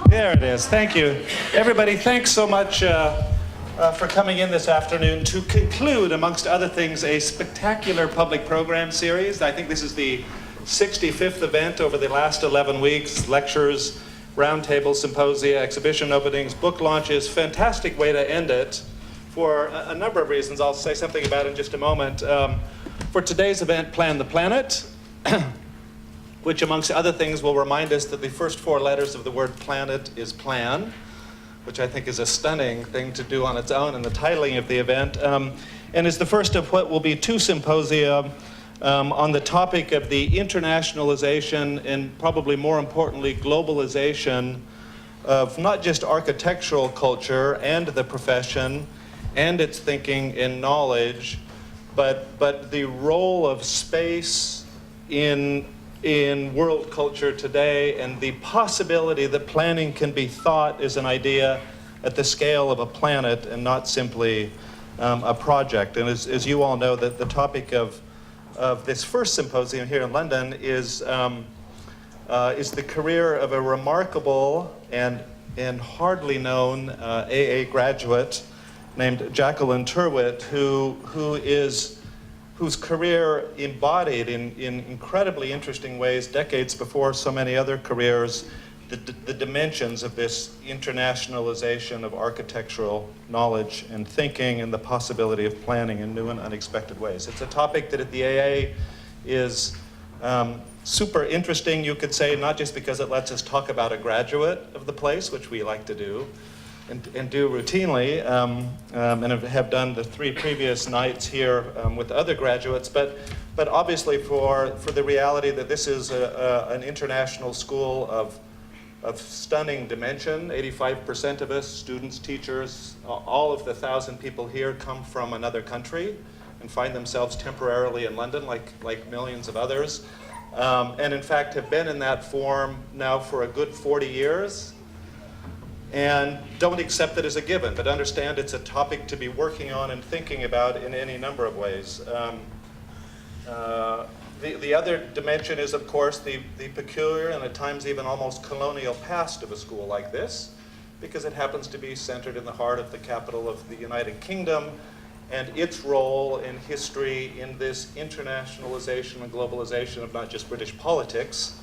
There it is. Thank you. Everybody, thanks so much for coming in this afternoon to conclude, amongst other things, a spectacular public program series. I think this is the 65th event over the last 11 weeks. Lectures, roundtables, symposia, exhibition openings, book launches. Fantastic way to end it for a number of reasons. I'll say something about it in just a moment. For today's event, Plan the Planet, which amongst other things will remind us that the first four letters of the word planet is plan, which I think is a stunning thing to do on its own in the titling of the event, and is the first of what will be two symposia on the topic of the internationalization and probably more importantly globalization of not just architectural culture and the profession and its thinking and knowledge, but the role of space in world culture today, and the possibility that planning can be thought as an idea at the scale of a planet and not simply a project. And as you all know, that the topic of this first symposium here in London is the career of a remarkable and hardly known AA graduate named Jaqueline Tyrwhitt, whose career embodied in incredibly interesting ways, decades before so many other careers, the dimensions of this internationalization of architectural knowledge and thinking and the possibility of planning in new and unexpected ways. It's a topic that at the AA is super interesting, you could say, not just because it lets us talk about a graduate of the place, which we like to do, and do routinely, and have done the 3 previous nights here with other graduates, but obviously for the reality that this is an international school of stunning dimension. 85% of us, students, teachers, all of the 1,000 people here come from another country and find themselves temporarily in London like millions of others, and in fact have been in that form now for a good 40 years. And don't accept it as a given, but understand it's a topic to be working on and thinking about in any number of ways. The other dimension is, of course, the peculiar and at times even almost colonial past of a school like this, because it happens to be centered in the heart of the capital of the United Kingdom and its role in history in this internationalization and globalization of not just British politics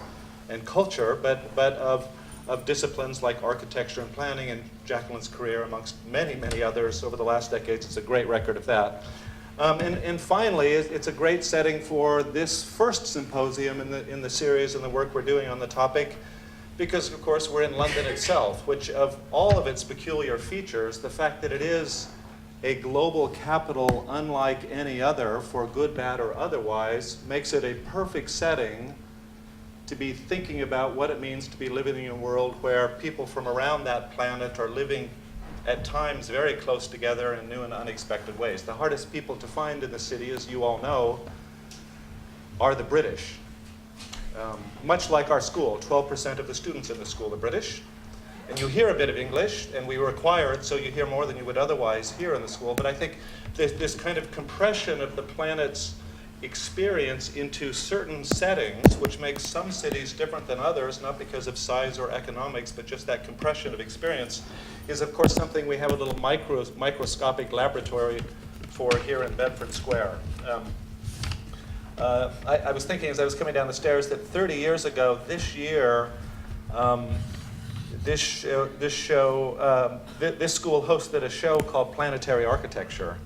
and culture, but of disciplines like architecture and planning, and Jaqueline's career amongst many, many others over the last decades is a great record of that. And finally, it's a great setting for this first symposium in the series and the work we're doing on the topic, because of course we're in London itself, which of all of its peculiar features, the fact that it is a global capital unlike any other, for good, bad, or otherwise, makes it a perfect setting to be thinking about what it means to be living in a world where people from around that planet are living at times very close together in new and unexpected ways. The hardest people to find in the city, as you all know, are the British. Much like our school, 12% of the students in the school are British. And you hear a bit of English, and we require it, so you hear more than you would otherwise hear in the school. But I think this kind of compression of the planet's experience into certain settings, which makes some cities different than others, not because of size or economics, but just that compression of experience, is of course something we have a little microscopic laboratory for here in Bedford Square. I was thinking as I was coming down the stairs that 30 years ago this year, this school hosted a show called Planetary Architecture,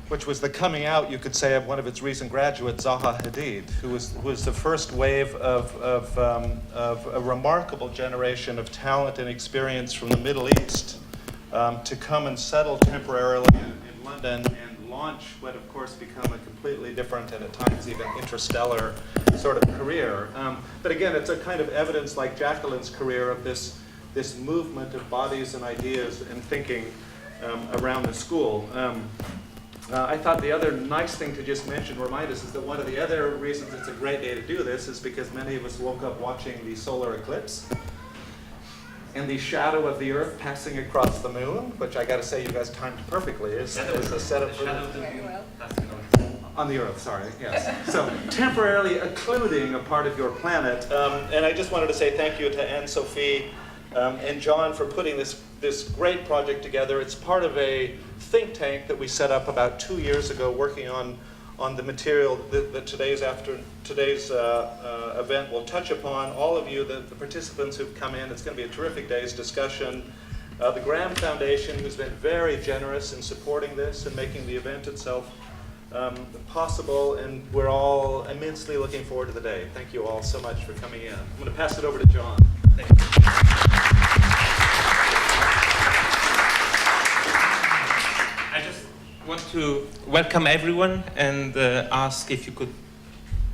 which was the coming out, you could say, of one of its recent graduates, Zaha Hadid, who was the first wave of a remarkable generation of talent and experience from the Middle East to come and settle temporarily in London and launch what, of course, become a completely different and at times even interstellar sort of career. But again, it's a kind of evidence, like Jaqueline's career, of this movement of bodies and ideas and thinking around the school. I thought the other nice thing to just mention, remind us, is that one of the other reasons it's a great day to do this is because many of us woke up watching the solar eclipse and the shadow of the Earth passing across the moon, which I got to say you guys timed perfectly. Is a set of the shadow of the moon passing on. On the Earth, sorry, yes. So temporarily occluding a part of your planet. And I just wanted to say thank you to Ann-Sofi and John for putting this great project together. It's part of a think tank that we set up about 2 years ago, working on the material that today's event will touch upon. All of you, the participants who've come in, it's going to be a terrific day's discussion. The Graham Foundation, who's been very generous in supporting this and making the event itself possible, and we're all immensely looking forward to the day. Thank you all so much for coming in. I'm going to pass it over to John. Thank you. I just want to welcome everyone and ask if you could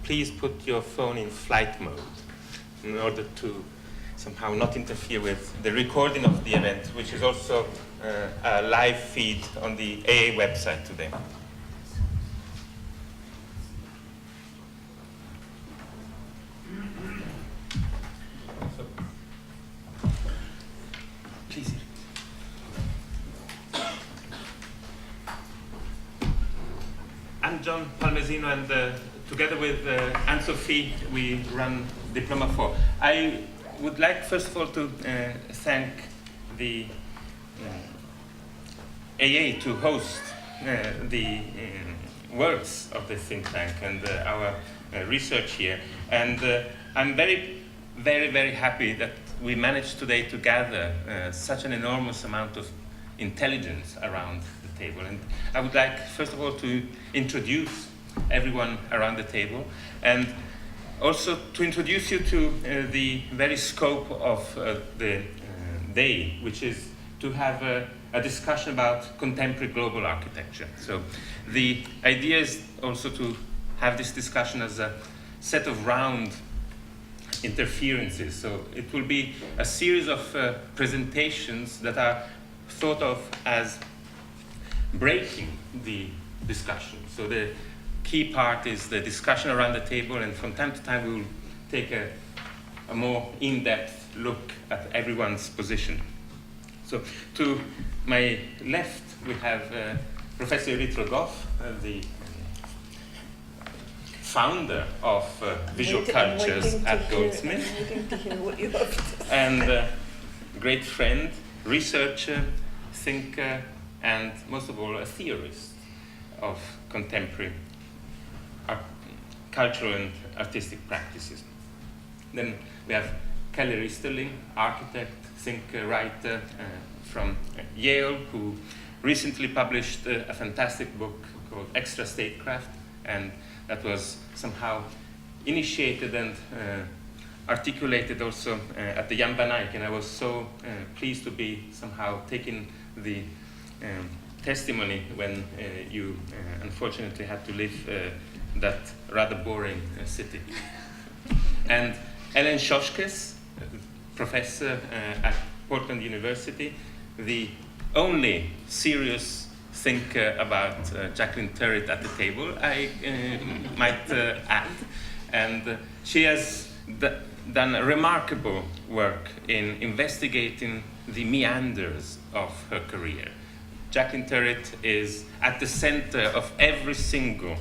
please put your phone in flight mode in order to somehow not interfere with the recording of the event, which is also a live feed on the AA website today. Please. I'm John Palmesino, and together with Ann-Sofi, we run Diploma 4. I would like, first of all, to thank the AA to host the works of the think tank and our research here. And I'm very, very, very happy that we managed today to gather such an enormous amount of intelligence around the table. And I would like, first of all, to introduce everyone around the table, and also to introduce you to the very scope of the day, which is to have a discussion about contemporary global architecture. So the idea is also to have this discussion as a set of round interferences. So it will be a series of presentations that are thought of as breaking the discussion. So the key part is the discussion around the table, and from time to time we will take a more in-depth look at everyone's position. So to my left we have Professor Irit Rogoff, the founder of Visual Cultures at Goldsmith, and great friend, researcher, thinker, and most of all a theorist of contemporary cultural and artistic practices. Then we have Keller Easterling, architect, thinker, writer from Yale, who recently published a fantastic book called Extra Statecraft, and that was somehow initiated and articulated also at the Jan van Eyck, and I was so pleased to be somehow taking the testimony when you unfortunately had to leave that rather boring city. And Ellen Shoshkes, professor at Portland University, the only serious thinker about Jaqueline Tyrwhitt at the table, I might add. And she has done a remarkable work in investigating the meanders of her career. Jaqueline Tyrwhitt is at the center of every single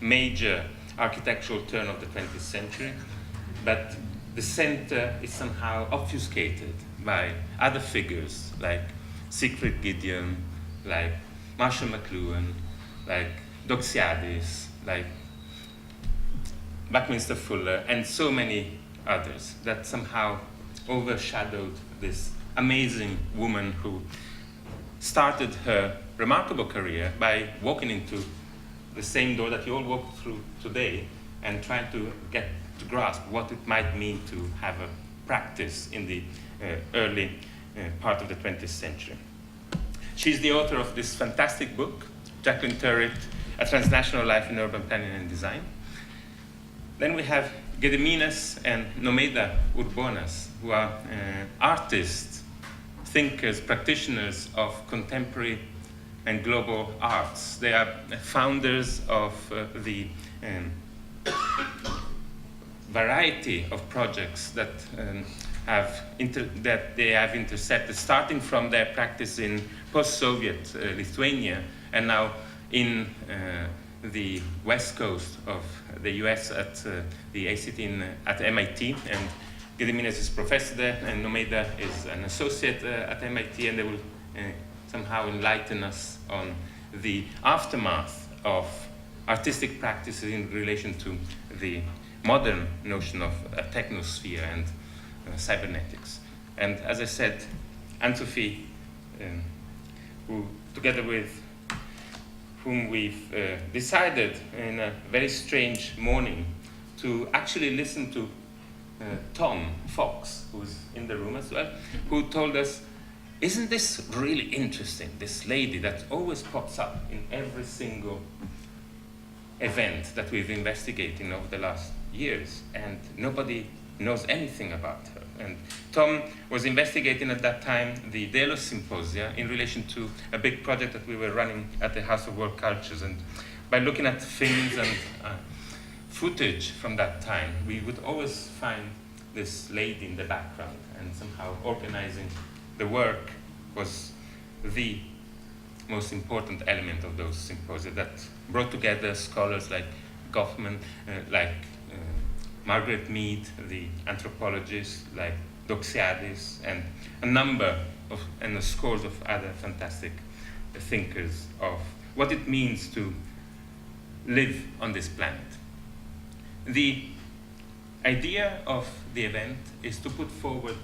major architectural turn of the 20th century, but the center is somehow obfuscated by other figures like Sigfried Giedion, like Marshall McLuhan, like Doxiadis, like Buckminster Fuller, and so many others that somehow overshadowed this amazing woman who started her remarkable career by walking into the same door that you all walked through today and trying to get to grasp what it might mean to have a practice in the early part of the 20th century. She's the author of this fantastic book, Jaqueline Tyrwhitt, A Transnational Life in Urban Planning and Design. Then we have Gediminas and Nomeda Urbonas, who are artists, thinkers, practitioners of contemporary and global arts. They are founders of the variety of projects that they have intercepted, starting from their practice in post-Soviet Lithuania, and now in the west coast of the US at the ACT at MIT, and Gediminas is professor there, and Nomeda is an associate at MIT, and they will somehow enlighten us on the aftermath of artistic practices in relation to the modern notion of a technosphere and cybernetics. And as I said, Ann-Sofi, who together with whom we've decided in a very strange morning to actually listen to Tom Fox, who's in the room as well, who told us, isn't this really interesting, this lady that always pops up in every single event that we've investigated over the last years, and nobody knows anything about her. And Tom was investigating at that time the Delos Symposia in relation to a big project that we were running at the House of World Cultures. And by looking at films and footage from that time, we would always find this lady in the background, and somehow organizing the work was the most important element of those symposia that brought together scholars like Goffman, Margaret Mead, the anthropologist like Doxiadis, and a number of, and scores of other fantastic thinkers of what it means to live on this planet. The idea of the event is to put forward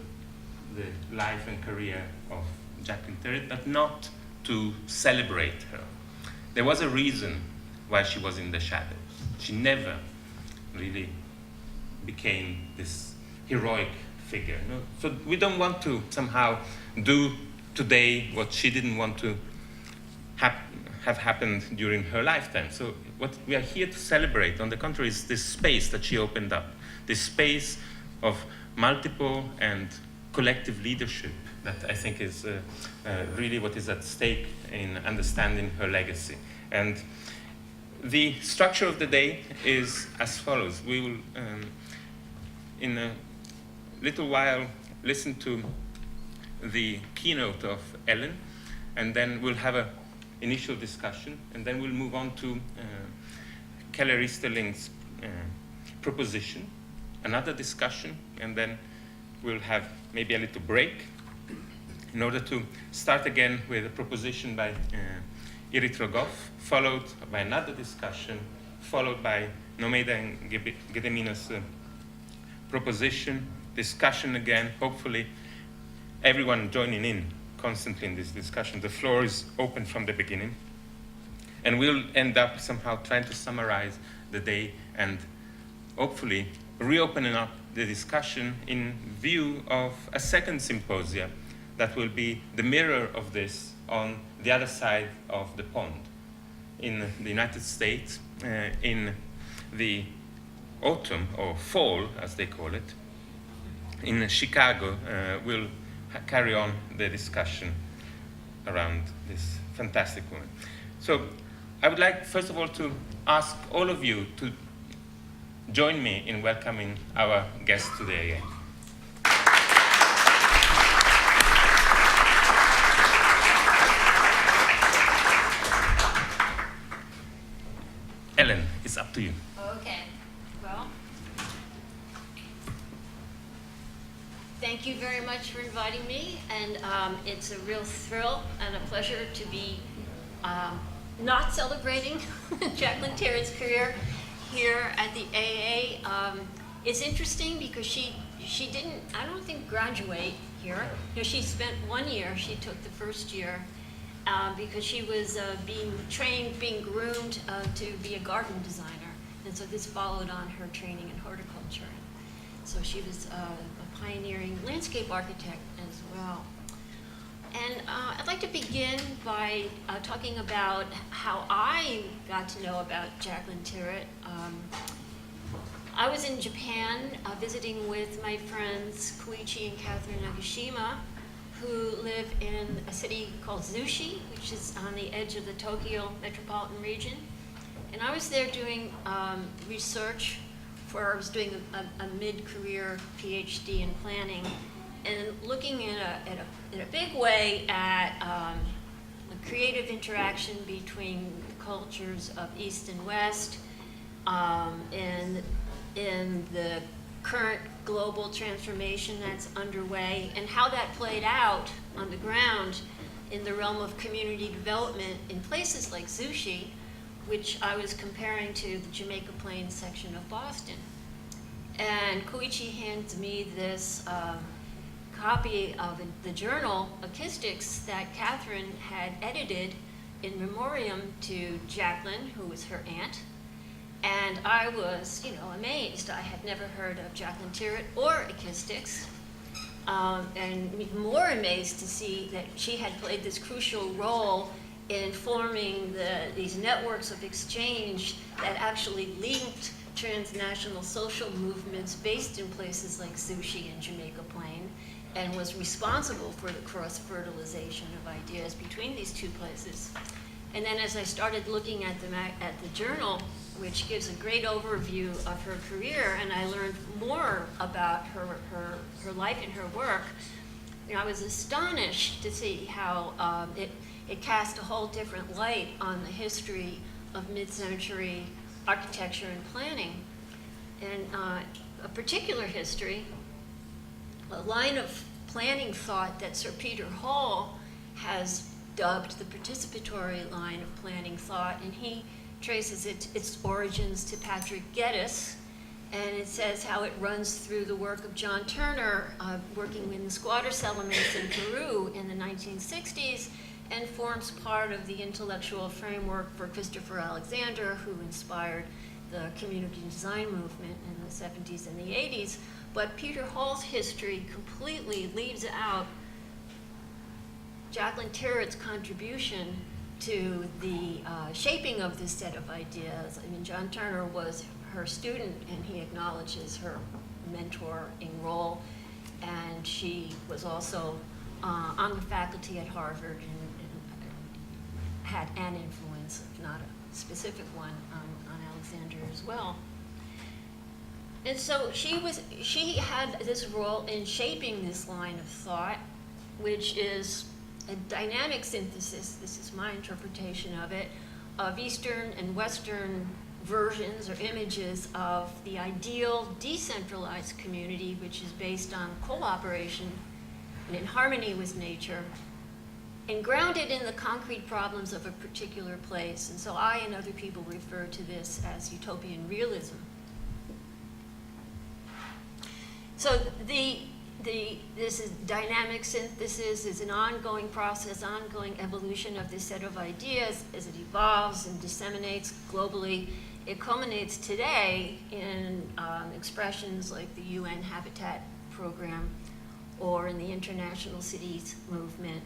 the life and career of Jaqueline Tyrwhitt, but not to celebrate her. There was a reason why she was in the shadows. She never really became this heroic figure. No? So we don't want to somehow do today what she didn't want to have happened during her lifetime. So what we are here to celebrate, on the contrary, is this space that she opened up, this space of multiple and collective leadership that I think is really what is at stake in understanding her legacy. And the structure of the day is as follows. We will, in a little while, listen to the keynote of Ellen, and then we'll have an initial discussion, and then we'll move on to Keller Easterling's proposition, another discussion, and then we'll have maybe a little break in order to start again with a proposition by Irit Rogoff, followed by another discussion, followed by Nomeda and Gediminas' proposition, discussion again, hopefully everyone joining in constantly in this discussion. The floor is open from the beginning. And we'll end up somehow trying to summarize the day and hopefully reopening up the discussion in view of a second symposia that will be the mirror of this on the other side of the pond. In the United States, in the autumn, or fall, as they call it, in Chicago, we'll carry on the discussion around this fantastic woman. So I would like, first of all, to ask all of you to join me in welcoming our guest today again. Ellen, it's up to you. Okay, well, thank you very much for inviting me, and it's a real thrill and a pleasure to be not celebrating Jaqueline Tyrwhitt's career here at the AA. It's interesting because she didn't, I don't think, graduate here. You know, she spent 1 year, she took the first year, because she was being trained, being groomed to be a garden designer. And so this followed on her training in horticulture. So she was a pioneering landscape architect as well. And I'd like to begin by talking about how I got to know about Jaqueline Tyrwhitt. I was in Japan visiting with my friends Koichi and Catherine Nagashima, who live in a city called Zushi, which is on the edge of the Tokyo metropolitan region. And I was there doing research for, I was doing a mid-career PhD in planning, and looking in a big way at the creative interaction between cultures of East and West, in the current global transformation that's underway, and how that played out on the ground in the realm of community development in places like Zushi, which I was comparing to the Jamaica Plains section of Boston. And Koichi hands me this copy of the journal, Ekistics, that Catherine had edited in memoriam to Jaqueline, who was her aunt. And I was, amazed. I had never heard of Jaqueline Tyrwhitt or Ekistics. And more amazed to see that she had played this crucial role in forming these networks of exchange that actually linked transnational social movements based in places like Zushi and Jamaica Plain, and was responsible for the cross-fertilization of ideas between these two places. And then as I started looking at the journal, which gives a great overview of her career, and I learned more about her life and her work, I was astonished to see how it cast a whole different light on the history of mid-century architecture and planning. And a particular history, a line of planning thought that Sir Peter Hall has dubbed the participatory line of planning thought, and he traces its origins to Patrick Geddes, and it says how it runs through the work of John Turner, working in the squatter settlements in Peru in the 1960s, and forms part of the intellectual framework for Christopher Alexander, who inspired the community design movement in the 70s and the 80s. But Peter Hall's history completely leaves out Jaqueline Tyrwhitt's contribution to the shaping of this set of ideas. I mean, John Turner was her student, and he acknowledges her mentoring role, and she was also on the faculty at Harvard and had an influence, if not a specific one, on Alexander as well. And so she had this role in shaping this line of thought, which is a dynamic synthesis, this is my interpretation of it, of Eastern and Western versions or images of the ideal decentralized community, which is based on cooperation and in harmony with nature, and grounded in the concrete problems of a particular place. And so I and other people refer to this as utopian realism. So this is dynamic synthesis, is an ongoing process, ongoing evolution of this set of ideas as it evolves and disseminates globally. It culminates today in expressions like the UN Habitat Program, or in the International Cities Movement,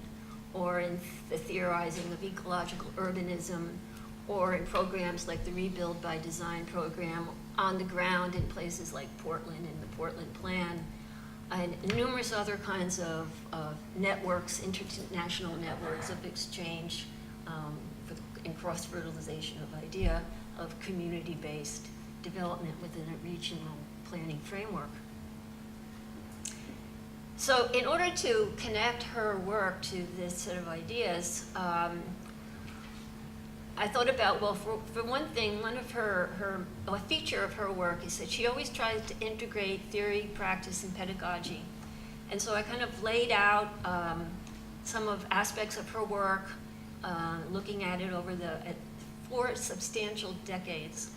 or in the theorizing of ecological urbanism, or in programs like the Rebuild by Design program on the ground in places like Portland and the Portland Plan, and numerous other kinds of networks, international networks of exchange and cross-fertilization of idea of community-based development within a regional planning framework. So in order to connect her work to this set of ideas, I thought about, well, for one thing, a feature of her work is that she always tries to integrate theory, practice, and pedagogy. And so I kind of laid out some of aspects of her work, looking at it over at 4 substantial decades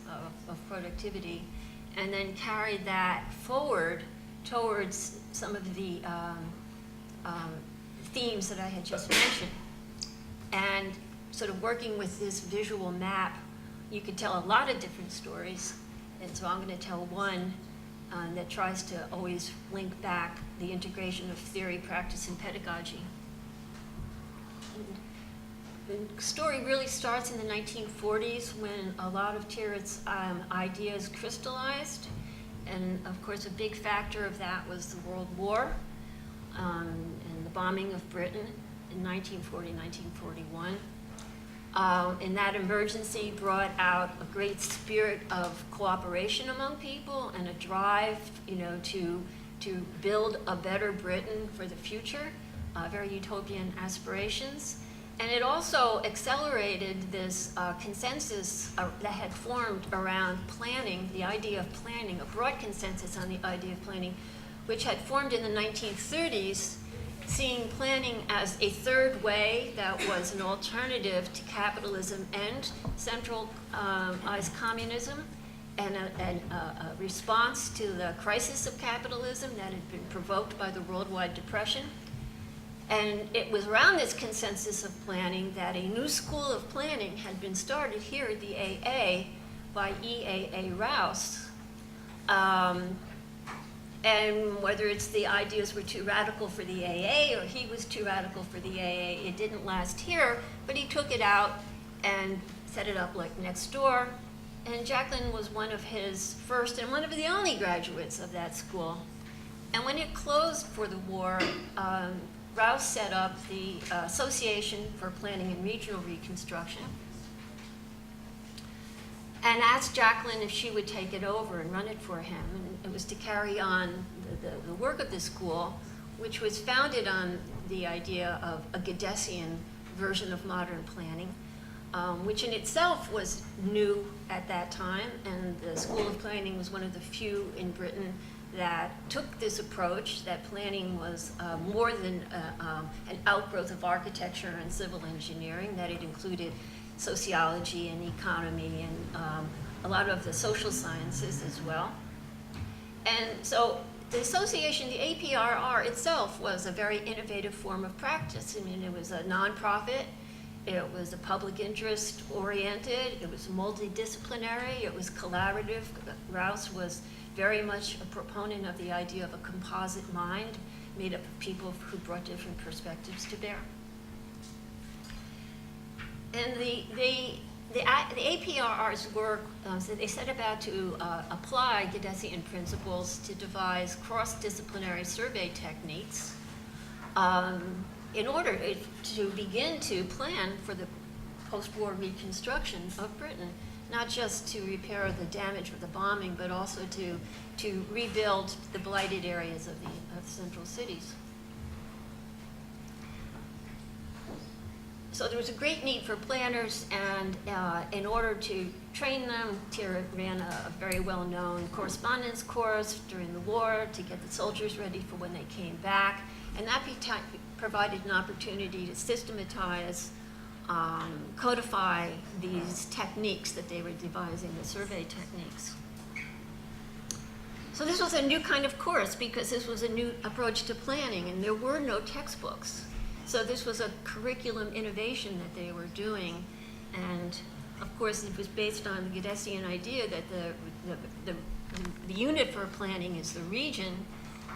of productivity, and then carried that forward towards some of the themes that I had just mentioned. And sort of working with this visual map, you could tell a lot of different stories. And so I'm going to tell one that tries to always link back the integration of theory, practice, and pedagogy. And the story really starts in the 1940s when a lot of Tyrwhitt's ideas crystallized. And of course, a big factor of that was the World War and the bombing of Britain in 1940, 1941. And that emergency brought out a great spirit of cooperation among people and a drive, to build a better Britain for the future, very utopian aspirations. And it also accelerated this consensus that had formed around planning, the idea of planning, a broad consensus on the idea of planning, which had formed in the 1930s, seeing planning as a third way that was an alternative to capitalism and centralized communism, and a response to the crisis of capitalism that had been provoked by the worldwide depression. And it was around this consensus of planning that a new school of planning had been started here at the AA by E.A.A. Rouse. And whether it's the ideas were too radical for the AA or he was too radical for the AA, it didn't last here, but he took it out and set it up like next door. And Jaqueline was one of his first and one of the only graduates of that school. And when it closed for the war, Rouse set up the Association for Planning and Regional Reconstruction and asked Jaqueline if she would take it over and run it for him. And it was to carry on the work of the school, which was founded on the idea of a Gedesian version of modern planning, which in itself was new at that time. And the School of Planning was one of the few in Britain that took this approach, that planning was more than an outgrowth of architecture and civil engineering, that it included sociology and economy and a lot of the social sciences as well. And so the association, the APRR itself, was a very innovative form of practice. I mean, it was a nonprofit, it was a public interest oriented, it was multidisciplinary, it was collaborative. Rouse was very much a proponent of the idea of a composite mind made up of people who brought different perspectives to bear. And the APRR's work, so they set about to apply Gedesian principles to devise cross-disciplinary survey techniques in order to begin to plan for the post-war reconstruction of Britain, not just to repair the damage of the bombing, but also to rebuild the blighted areas of the central cities. So there was a great need for planners, and in order to train them, Tyrwhitt ran a very well-known correspondence course during the war to get the soldiers ready for when they came back, and that provided an opportunity to systematize, codify these techniques that they were devising, the survey techniques. So this was a new kind of course because this was a new approach to planning, and there were no textbooks. So this was a curriculum innovation that they were doing, and of course it was based on the Gedesian idea that the unit for planning is the region,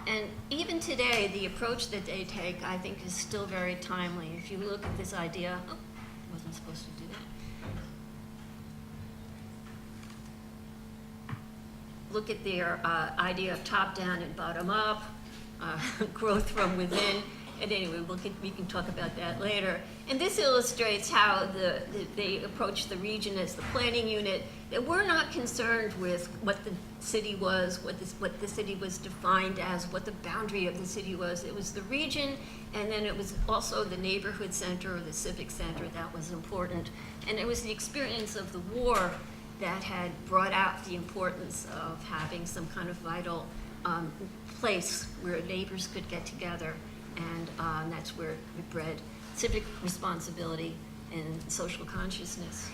and even today the approach that they take, I think, is still very timely. If you look at this idea, oh, I wasn't supposed to do that. Look at their idea of top-down and bottom-up, growth from within. And anyway, we can talk about that later. And this illustrates how they approach the region as the planning unit. They were not concerned with what the city was, what the city was defined as, what the boundary of the city was. It was the region, and then it was also the neighborhood center or the civic center that was important. And it was the experience of the war that had brought out the importance of having some kind of vital place where neighbors could get together. And that's where it bred civic responsibility and social consciousness.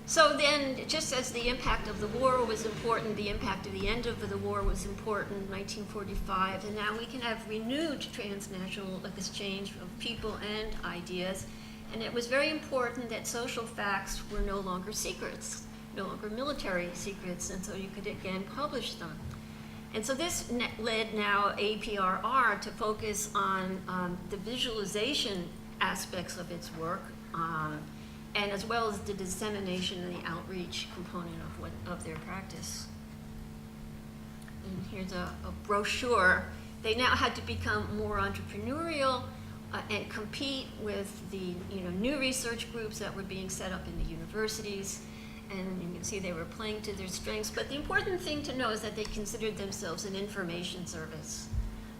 So then, just as the impact of the war was important, the impact of the end of the war was important, 1945, and now we can have renewed transnational exchange of people and ideas. And it was very important that social facts were no longer secrets, no longer military secrets, and so you could again publish them. And so this led now APRR to focus on the visualization aspects of its work, and as well as the dissemination and the outreach component of their practice. And here's a brochure. They now had to become more entrepreneurial and compete with the new research groups that were being set up in the universities. And you can see they were playing to their strengths. But the important thing to know is that they considered themselves an information service,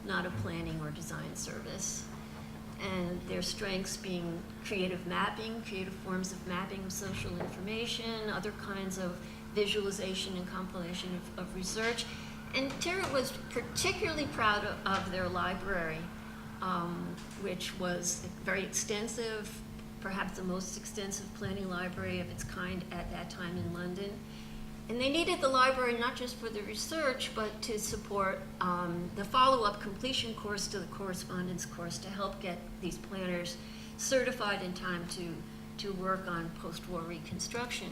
not a planning or design service. and their strengths being creative mapping, creative forms of mapping of social information, other kinds of visualization and compilation of research. And Tyrwhitt was particularly proud of their library, which was very extensive, perhaps the most extensive planning library of its kind at that time in London. And they needed the library not just for the research, but to support the follow-up completion course to the correspondence course to help get these planners certified in time to work on post-war reconstruction.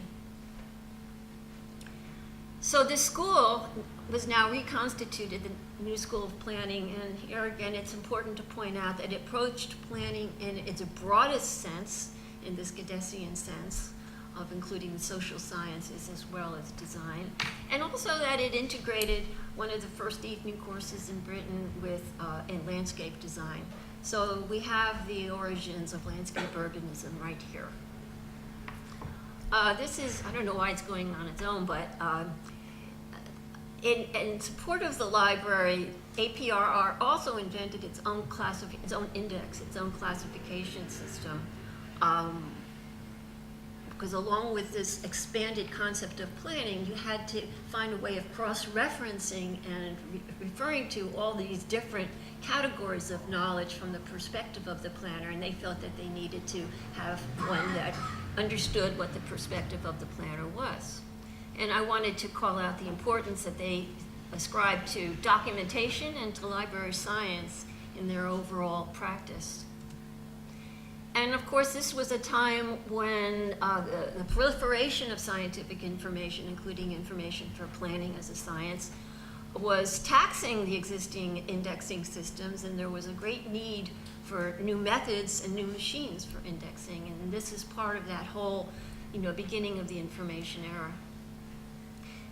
So this school was now reconstituted, the new School of Planning, and here again it's important to point out that it approached planning in its broadest sense, in this Gediminas sense, of including the social sciences as well as design, and also that it integrated one of the first evening courses in Britain with in landscape design. So we have the origins of landscape urbanism right here. This is, I don't know why it's going on its own, but in support of the library, APRR also invented its own index, its own classification system. Because along with this expanded concept of planning, you had to find a way of cross-referencing and referring to all these different categories of knowledge from the perspective of the planner, and they felt that they needed to have one that understood what the perspective of the planner was. And I wanted to call out the importance that they ascribed to documentation and to library science in their overall practice. And of course, this was a time when the proliferation of scientific information, including information for planning as a science, was taxing the existing indexing systems, and there was a great need for new methods and new machines for indexing. And this is part of that whole, beginning of the information era.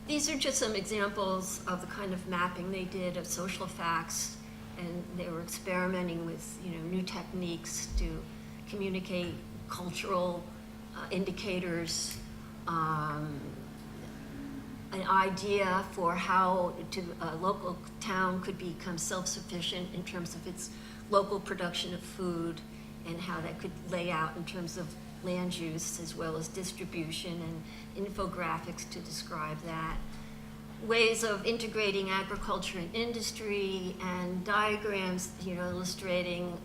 These are just some examples of the kind of mapping they did of social facts, and they were experimenting with, new techniques to communicate cultural indicators, an idea for how a local town could become self-sufficient in terms of its local production of food, and how that could lay out in terms of land use as well as distribution, and infographics to describe that. Ways of integrating agriculture and industry, and diagrams, illustrating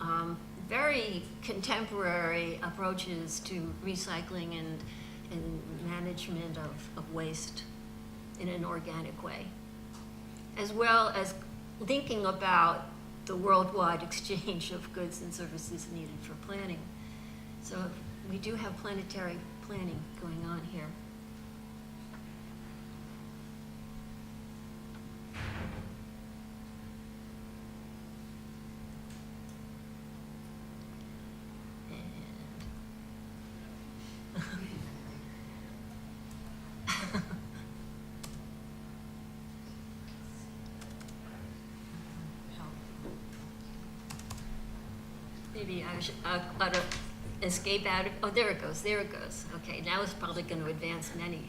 very contemporary approaches to recycling and management of waste in an organic way, as well as thinking about the worldwide exchange of goods and services needed for planning. So we do have planetary planning going on here. Maybe I should escape out of, oh, there it goes. Okay, now it's probably going to advance many.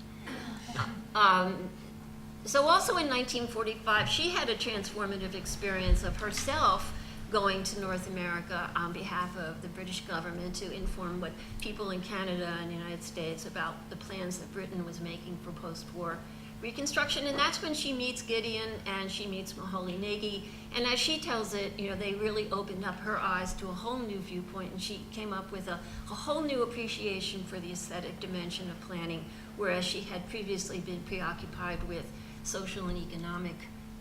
So also in 1945, she had a transformative experience of herself going to North America on behalf of the British government to inform what people in Canada and the United States about the plans that Britain was making for post-war reconstruction. And that's when she meets Giedion and she meets Moholy Nagy. And as she tells it, they really opened up her eyes to a whole new viewpoint, and she came up with a whole new appreciation for the aesthetic dimension of planning, whereas she had previously been preoccupied with social and economic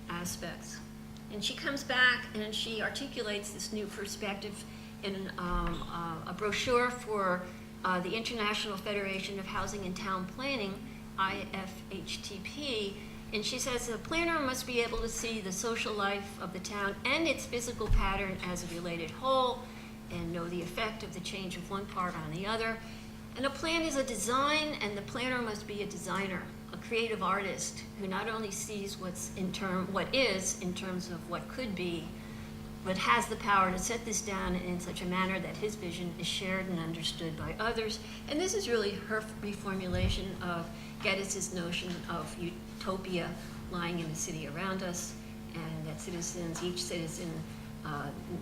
aspects. And she comes back and she articulates this new perspective in a brochure for the International Federation of Housing and Town Planning, IFHTP, and she says the planner must be able to see the social life of the town and its physical pattern as a related whole, and know the effect of the change of one part on the other. And a plan is a design, and the planner must be a designer, a creative artist who not only sees what is in terms of what could be, but has the power to set this down in such a manner that his vision is shared and understood by others. And this is really her reformulation of Geddes' notion of utopia lying in the city around us, and that each citizen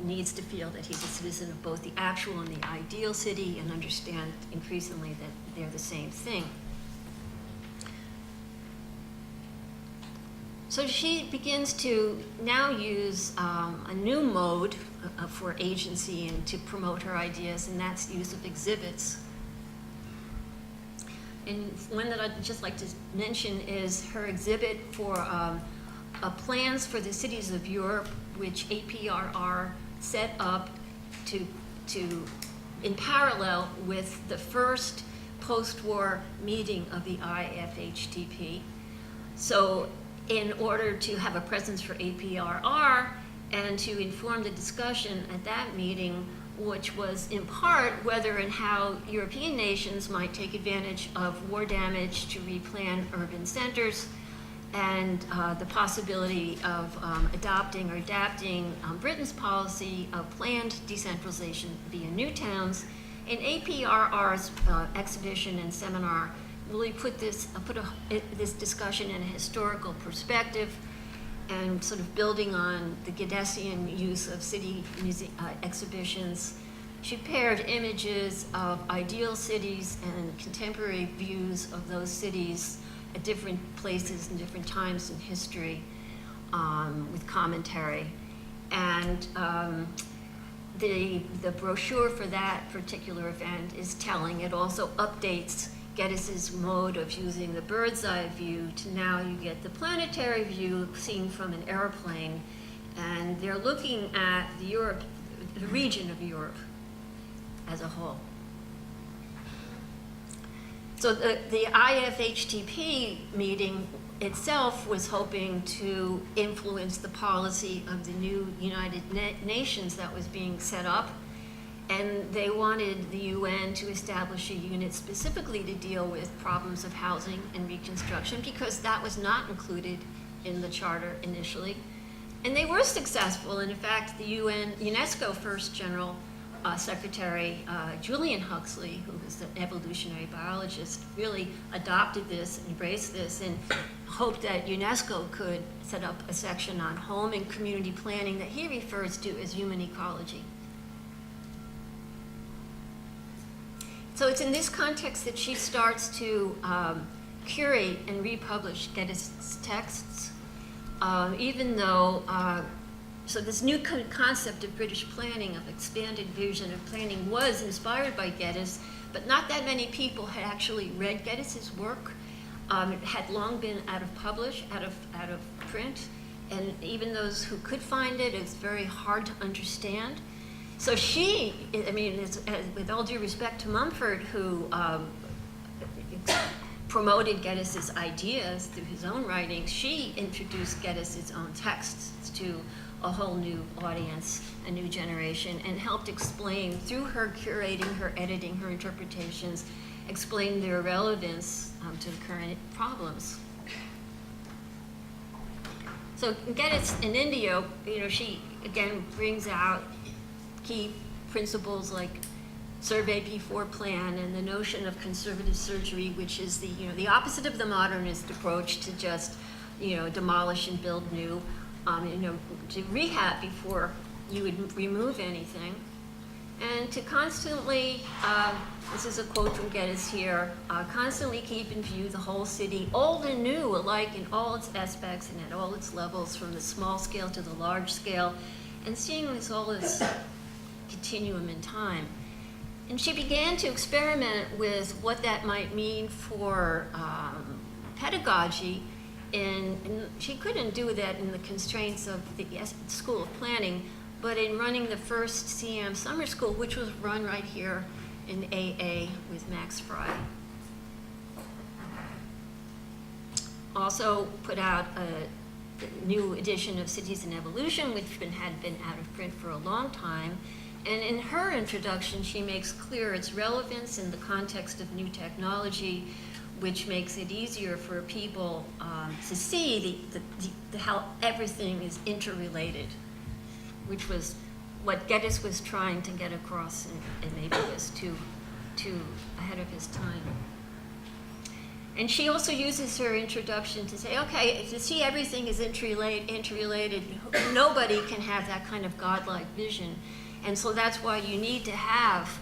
needs to feel that he's a citizen of both the actual and the ideal city and understand increasingly that they're the same thing. So she begins to now use a new mode for agency and to promote her ideas, and that's the use of exhibits. And one that I'd just like to mention is her exhibit for plans for the cities of Europe, which APRR set up to in parallel with the first post-war meeting of the IFHTP. So in order to have a presence for APRR and to inform the discussion at that meeting, which was in part whether and how European nations might take advantage of war damage to replan urban centers, and the possibility of adopting or adapting Britain's policy of planned decentralization via new towns. And APRR's exhibition and seminar really put this discussion in a historical perspective, and sort of building on the Gedesian use of city exhibitions. She paired images of ideal cities and contemporary views of those cities at different places and different times in history, with commentary. And the brochure for that particular event is telling. It also updates Geddes' mode of using the bird's eye view to now you get the planetary view seen from an airplane, and they're looking at the region of Europe as a whole. So the IFHTP meeting itself was hoping to influence the policy of the new United Nations that was being set up. And they wanted the UN to establish a unit specifically to deal with problems of housing and reconstruction, because that was not included in the charter initially. And they were successful. And in fact, the UNESCO First General Secretary, Julian Huxley, who was an evolutionary biologist, really adopted this, embraced this, and hoped that UNESCO could set up a section on home and community planning that he refers to as human ecology. So it's in this context that she starts to curate and republish Geddes' texts, even though, so this new concept of British planning, of expanded vision of planning, was inspired by Geddes, but not that many people had actually read Geddes' work. It had long been out of print, and even those who could find it, it's very hard to understand. So she, I mean, with all due respect to Mumford, who promoted Geddes' ideas through his own writings, she introduced Geddes' own texts to a whole new audience, a new generation, and helped explain, through her curating, her editing, her interpretations, explain their relevance to the current problems. So Geddes in India, she again brings out key principles like survey before plan and the notion of conservative surgery, which is the opposite of the modernist approach to just demolish and build new, to rehab before you would remove anything, and to constantly, this is a quote from Geddes here, constantly keep in view the whole city, old and new alike in all its aspects and at all its levels, from the small scale to the large scale, and seeing this all as continuum in time. And she began to experiment with what that might mean for pedagogy, and she couldn't do that in the constraints of the School of Planning, but in running the first CIAM summer school, which was run right here in AA with Max Fry. Also put out a new edition of Cities in Evolution, which had been out of print for a long time. And in her introduction, she makes clear its relevance in the context of new technology, which makes it easier for people to see how everything is interrelated, which was what Geddes was trying to get across, and maybe was too ahead of his time. And she also uses her introduction to say, okay, to see everything is interrelated, nobody can have that kind of godlike vision. And so that's why you need to have,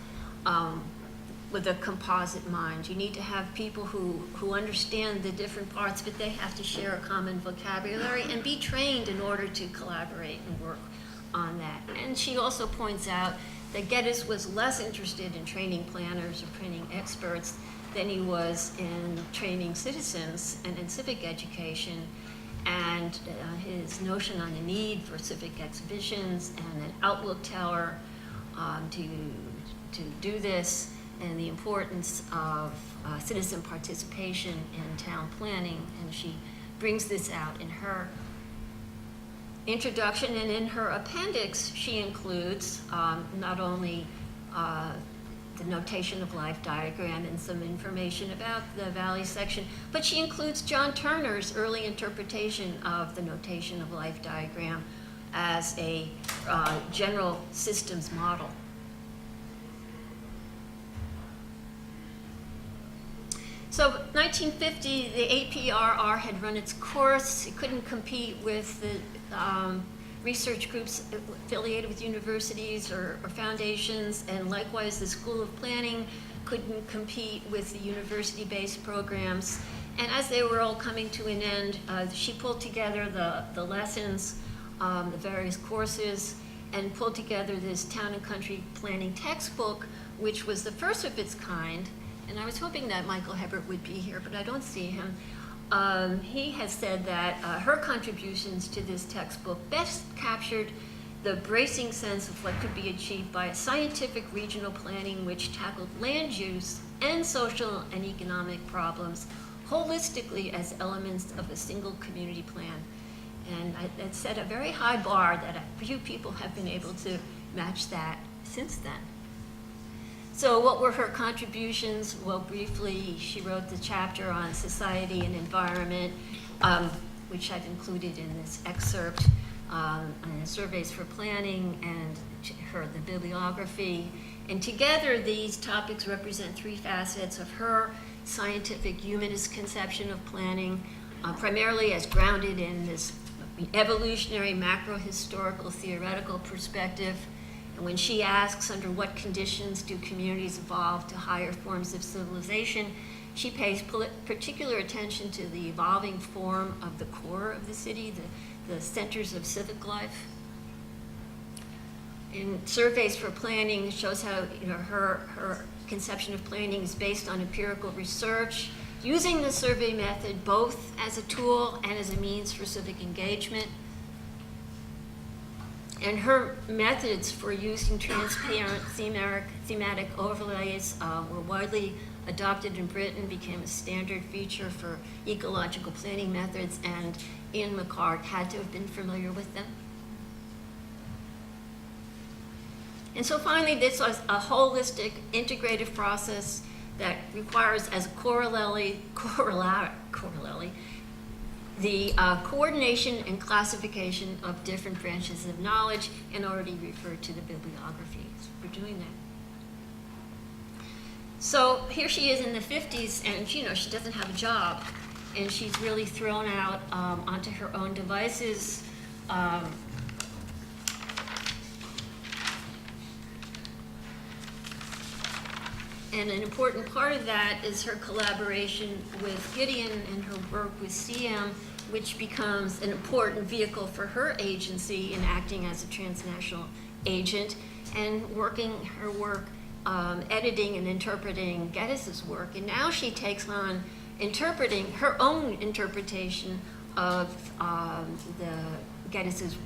with a composite mind, you need to have people who understand the different parts, but they have to share a common vocabulary and be trained in order to collaborate and work on that. And she also points out that Geddes was less interested in training planners or training experts than he was in training citizens and in civic education, and his notion on the need for civic exhibitions and an outlook tower to do this, and the importance of citizen participation in town planning. And she brings this out in her introduction, and in her appendix she includes not only the notation of life diagram and some information about the valley section, but she includes John Turner's early interpretation of the notation of life diagram as a general systems model. So 1950, the APRR had run its course. It couldn't compete with the research groups affiliated with universities or foundations, and likewise the School of Planning couldn't compete with the university-based programs. And as they were all coming to an end, she pulled together the lessons, the various courses, and pulled together this town and country planning textbook, which was the first of its kind. And I was hoping that Michael Hebert would be here, but I don't see him. He has said that her contributions to this textbook best captured the bracing sense of what could be achieved by a scientific regional planning which tackled land use and social and economic problems holistically as elements of a single community plan. And it set a very high bar that a few people have been able to match that since then. So what were her contributions? Well, briefly, she wrote the chapter on society and environment, which I've included in this excerpt, on surveys for planning, and the bibliography. And together, these topics represent three facets of her scientific humanist conception of planning, primarily as grounded in this evolutionary macro-historical theoretical perspective. And when she asks under what conditions do communities evolve to higher forms of civilization, she pays particular attention to the evolving form of the core of the city, the centers of civic life. In surveys for planning, shows how her conception of planning is based on empirical research, using the survey method both as a tool and as a means for civic engagement. And her methods for using transparent thematic overlays were widely adopted in Britain, became a standard feature for ecological planning methods, and Ian McCart had to have been familiar with them. And so finally, this was a holistic, integrative process that requires as a corollary the coordination and classification of different branches of knowledge, and already referred to the bibliography for doing that. So here she is in the 50s, and she doesn't have a job, and she's really thrown out onto her own devices. And an important part of that is her collaboration with Giedion and her work with CIAM, which becomes an important vehicle for her agency in acting as a transnational agent, and her work editing and interpreting Geddes' work. And now she takes on interpreting her own interpretation of the Geddes'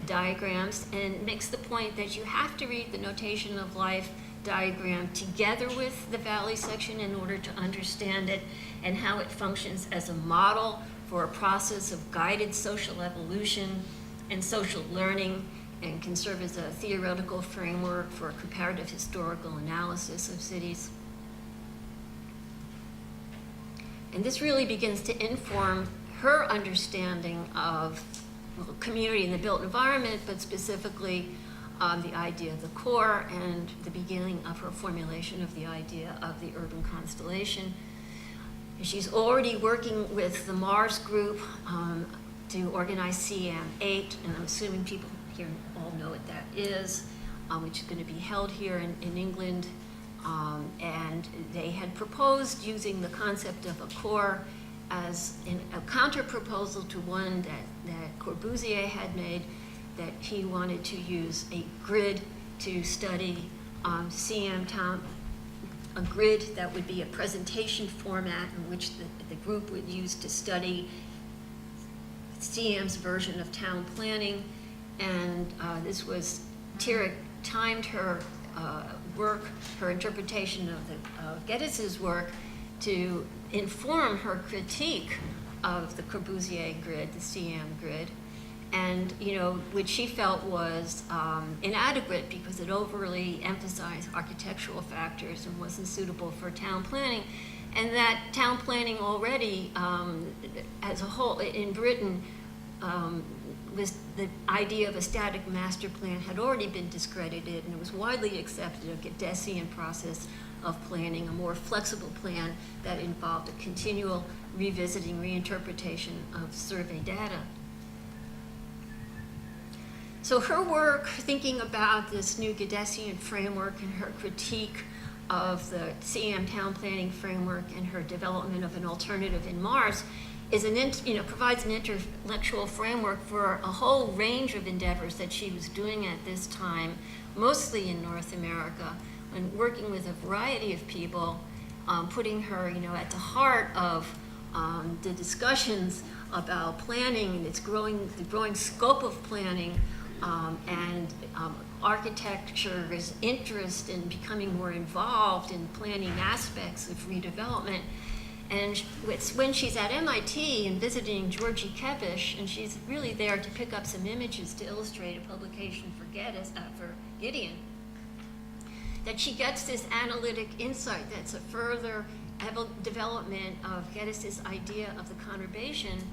diagrams, and makes the point that you have to read the notation of life diagram together with the valley section in order to understand it, and how it functions as a model for a process of guided social evolution and social learning, and can serve as a theoretical framework for comparative historical analysis of cities. And this really begins to inform her understanding of community in the built environment, but specifically the idea of the core and the beginning of her formulation of the idea of the urban constellation. She's already working with the Mars group to organize CIAM 8, and I'm assuming people here all know what that is, which is going to be held here in England. And they had proposed using the concept of a core as a counter-proposal to one that Corbusier had made, that he wanted to use a grid to study CIAM town, a grid that would be a presentation format in which the group would use to study CIAM's version of town planning. And this was, Tyrwhitt timed her work, her interpretation of Geddes' work, to inform her critique of the Corbusier grid, the CIAM grid, and which she felt was inadequate because it overly emphasized architectural factors and wasn't suitable for town planning, and that town planning already, as a whole in Britain, was the idea of a static master plan had already been discredited, and it was widely accepted a Gedesian process of planning, a more flexible plan that involved a continual revisiting, reinterpretation of survey data. So her work, thinking about this new Gedesian framework and her critique of the CIAM town planning framework and her development of an alternative in Mars, is provides an intellectual framework for a whole range of endeavors that she was doing at this time, mostly in North America, and working with a variety of people, putting her, at the heart of the discussions about planning and the growing scope of planning, and architecture's interest in becoming more involved in planning aspects of redevelopment. And it's when she's at MIT and visiting Georgi Kepish, and she's really there to pick up some images to illustrate a publication for Giedion, that she gets this analytic insight that's a further development of Geddes' idea of the conurbation,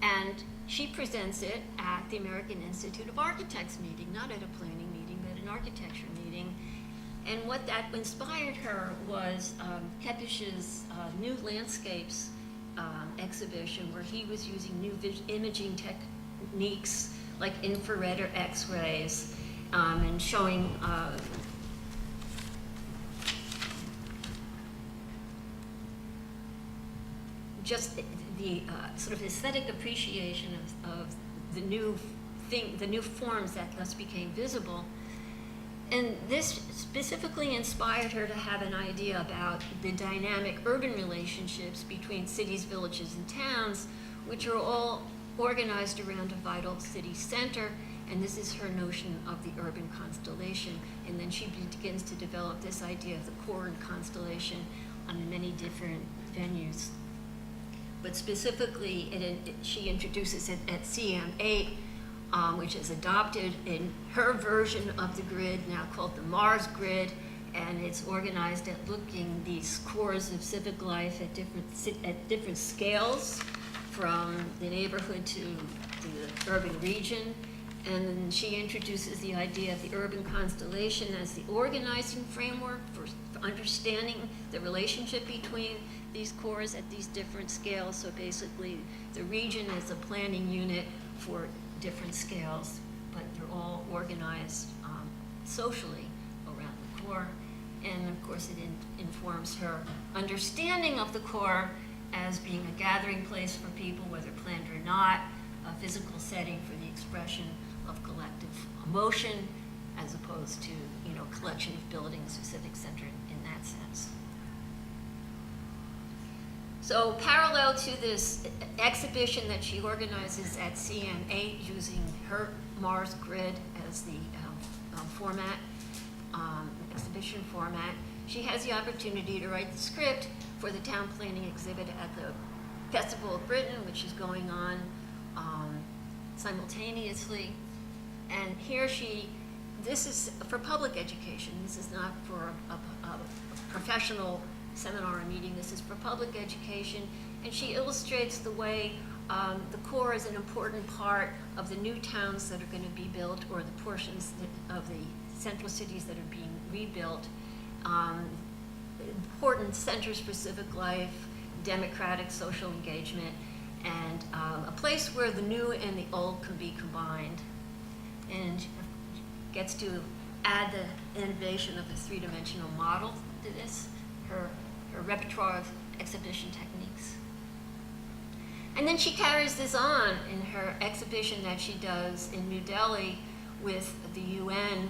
and she presents it at the American Institute of Architects meeting, not at a planning meeting, but an architecture meeting. And what that inspired her was Kepish's New Landscapes exhibition, where he was using new imaging techniques like infrared or X-rays, and showing just the sort of aesthetic appreciation of the new forms that thus became visible. And this specifically inspired her to have an idea about the dynamic urban relationships between cities, villages, and towns, which are all organized around a vital city center. And this is her notion of the urban constellation. And then she begins to develop this idea of the core and constellation on many different venues. But specifically, she introduces it at CIAM 8, which is adopted in her version of the grid, now called the Mars grid, and it's organized at looking these cores of civic life at different scales, from the neighborhood to the urban region. And she introduces the idea of the urban constellation as the organizing framework for understanding the relationship between these cores at these different scales. So basically, the region is a planning unit for different scales, but they're all organized socially around the core. And of course, it informs her understanding of the core as being a gathering place for people, whether planned or not, a physical setting for the expression of collective emotion, as opposed to, collection of buildings or civic center in that sense. So parallel to this exhibition that she organizes at CIAM 8 using her Mars grid as the format, exhibition format, she has the opportunity to write the script for the town planning exhibit at the Festival of Britain, which is going on simultaneously. And here this is for public education. This is not for a professional seminar or meeting. This is for public education. And she illustrates the way The core is an important part of the new towns that are going to be built, or the portions of the central cities that are being rebuilt. Important centers for civic life, democratic social engagement, and a place where the new and the old can be combined. And gets to add the innovation of the three-dimensional model to this, her repertoire of exhibition techniques. And then she carries this on in her exhibition that she does in New Delhi with the UN,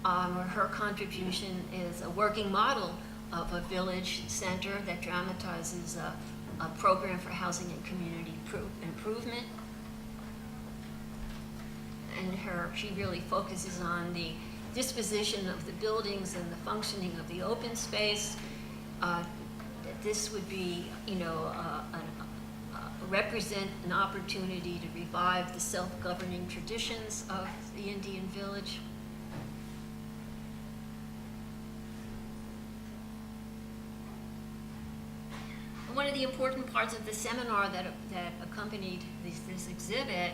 where her contribution is a working model of a village center that dramatizes a program for housing and community improvement. And she really focuses on the disposition of the buildings and the functioning of the open space. This would be, represent an opportunity to revive the self-governing traditions of the Indian village. One of the important parts of the seminar that accompanied this exhibit,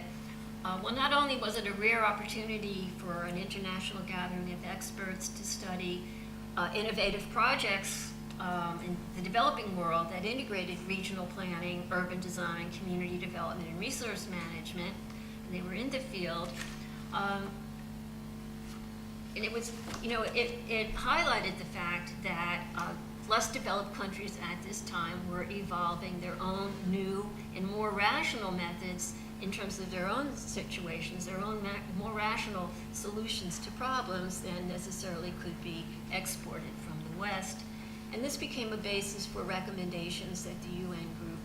well, not only was it a rare opportunity for an international gathering of experts to study innovative projects in the developing world that integrated regional planning, urban design, community development, and resource management, and they were in the field. And it was, it highlighted the fact that less developed countries at this time were evolving their own new and more rational methods in terms of their own situations, their own more rational solutions to problems than necessarily could be exported from the West. And this became a basis for recommendations that the UN group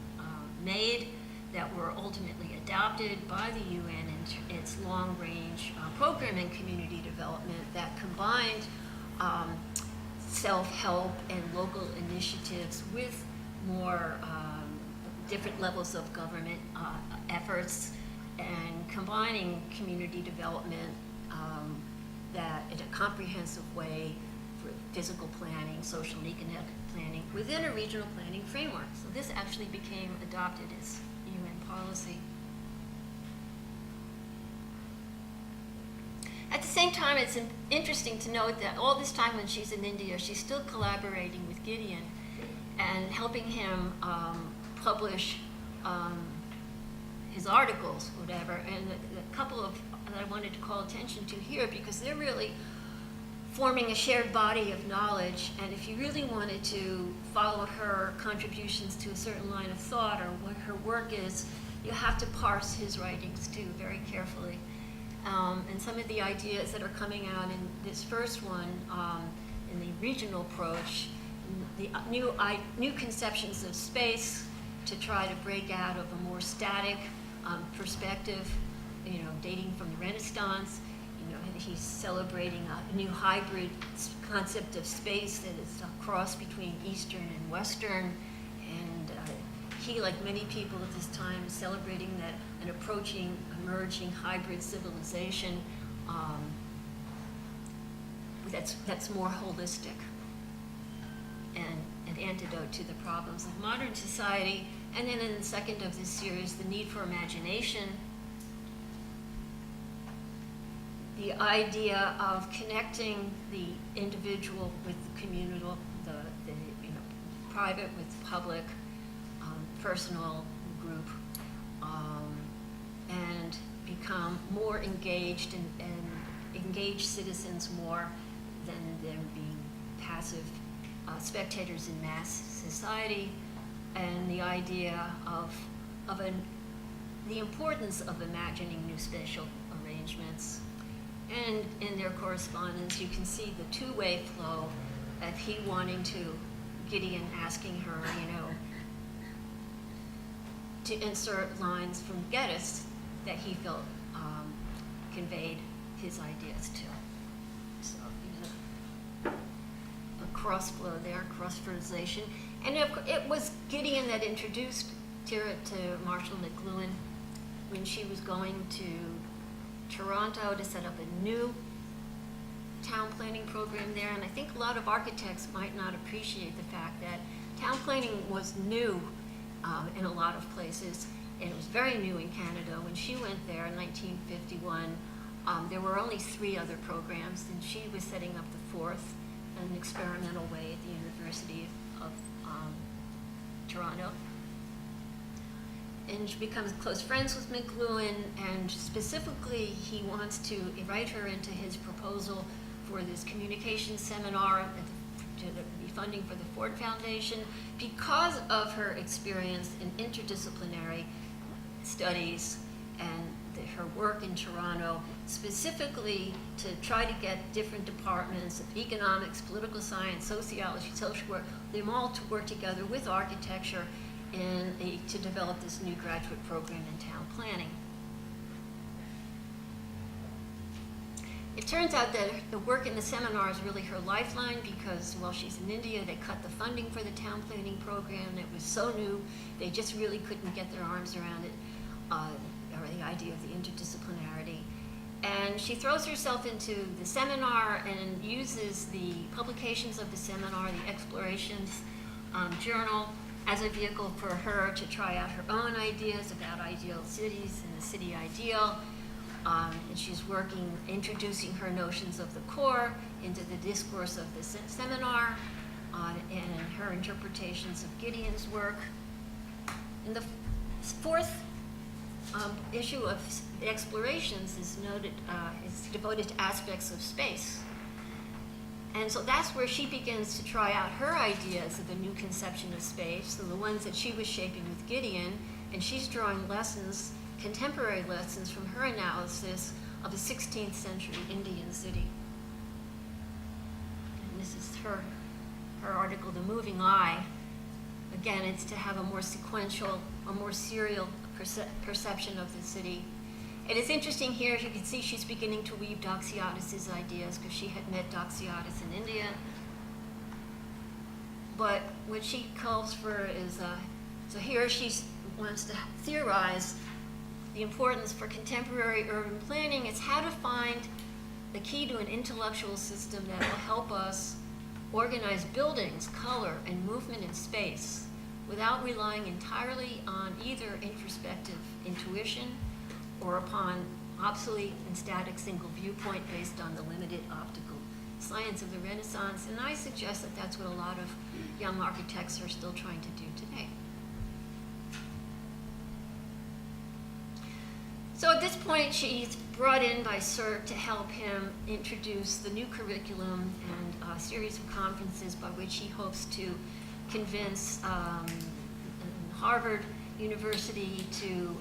made that were ultimately adopted by the UN in its long-range program in community development that combined self-help and local initiatives with more different levels of government efforts, and combining community development that in a comprehensive way for physical planning, social and economic planning within a regional planning framework. So this actually became adopted as UN policy. At the same time, it's interesting to note that all this time when she's in India, she's still collaborating with Giedion and helping him publish his articles, whatever. And a couple of that I wanted to call attention to here, because they're really forming a shared body of knowledge. And if you really wanted to follow her contributions to a certain line of thought or what her work is, you have to parse his writings too very carefully. And some of the ideas that are coming out in this first one, in the regional approach, the new conceptions of space to try to break out of a more static perspective, dating from the Renaissance. He's celebrating a new hybrid concept of space that is a cross between Eastern and Western. And he, like many people at this time, is celebrating that an approaching, emerging hybrid civilization that's more holistic and an antidote to the problems of modern society. And then in the second of this series, the need for imagination, the idea of connecting the individual with the communal, the private with public, personal, group, and become more engaged and engage citizens more than them being passive spectators in mass society, and the idea of the importance of imagining new spatial arrangements. And in their correspondence, you can see the two-way flow of he wanting to, Giedion asking her, to insert lines from Geddes that he felt conveyed his ideas to. So a cross flow there, cross-fertilization. And it was Giedion that introduced Irit to Marshall McLuhan when she was going to Toronto to set up a new town planning program there. And I think a lot of architects might not appreciate the fact that town planning was new in a lot of places, and it was very new in Canada. When she went there in 1951, there were only 3 other programs, and she was setting up the 4th in an experimental way at the University of Toronto. And she becomes close friends with McLuhan, and specifically he wants to invite her into his proposal for this communications seminar to be funding for the Ford Foundation because of her experience in interdisciplinary studies and her work in Toronto, specifically to try to get different departments of economics, political science, sociology, social work, them all to work together with architecture to develop this new graduate program in town planning. It turns out that the work in the seminar is really her lifeline because while she's in India, they cut the funding for the town planning program. It was so new, they just really couldn't get their arms around it, or the idea of the interdisciplinarity. And she throws herself into the seminar and uses the publications of the seminar, the Explorations journal, as a vehicle for her to try out her own ideas about ideal cities and the city ideal. And she's working, introducing her notions of the core into the discourse of the seminar and her interpretations of Giedion's work. And the 4th issue of Explorations is devoted to aspects of space. And so that's where she begins to try out her ideas of a new conception of space, so the ones that she was shaping with Giedion, and she's drawing lessons, contemporary lessons from her analysis of a 16th century Indian city. And this is her article, The Moving Eye. Again, it's to have a more sequential, a more serial perception of the city. And it's interesting here, as you can see, she's beginning to weave Doxiadis' ideas because she had met Doxiadis in India. But what she calls for is, so here she wants to theorize the importance for contemporary urban planning. It's how to find the key to an intellectual system that will help us organize buildings, color, and movement in space without relying entirely on either introspective intuition or upon obsolete and static single viewpoint based on the limited optical science of the Renaissance. And I suggest that that's what a lot of young architects are still trying to do today. So at this point, she's brought in by CERT to help him introduce the new curriculum and a series of conferences by which he hopes to convince Harvard University to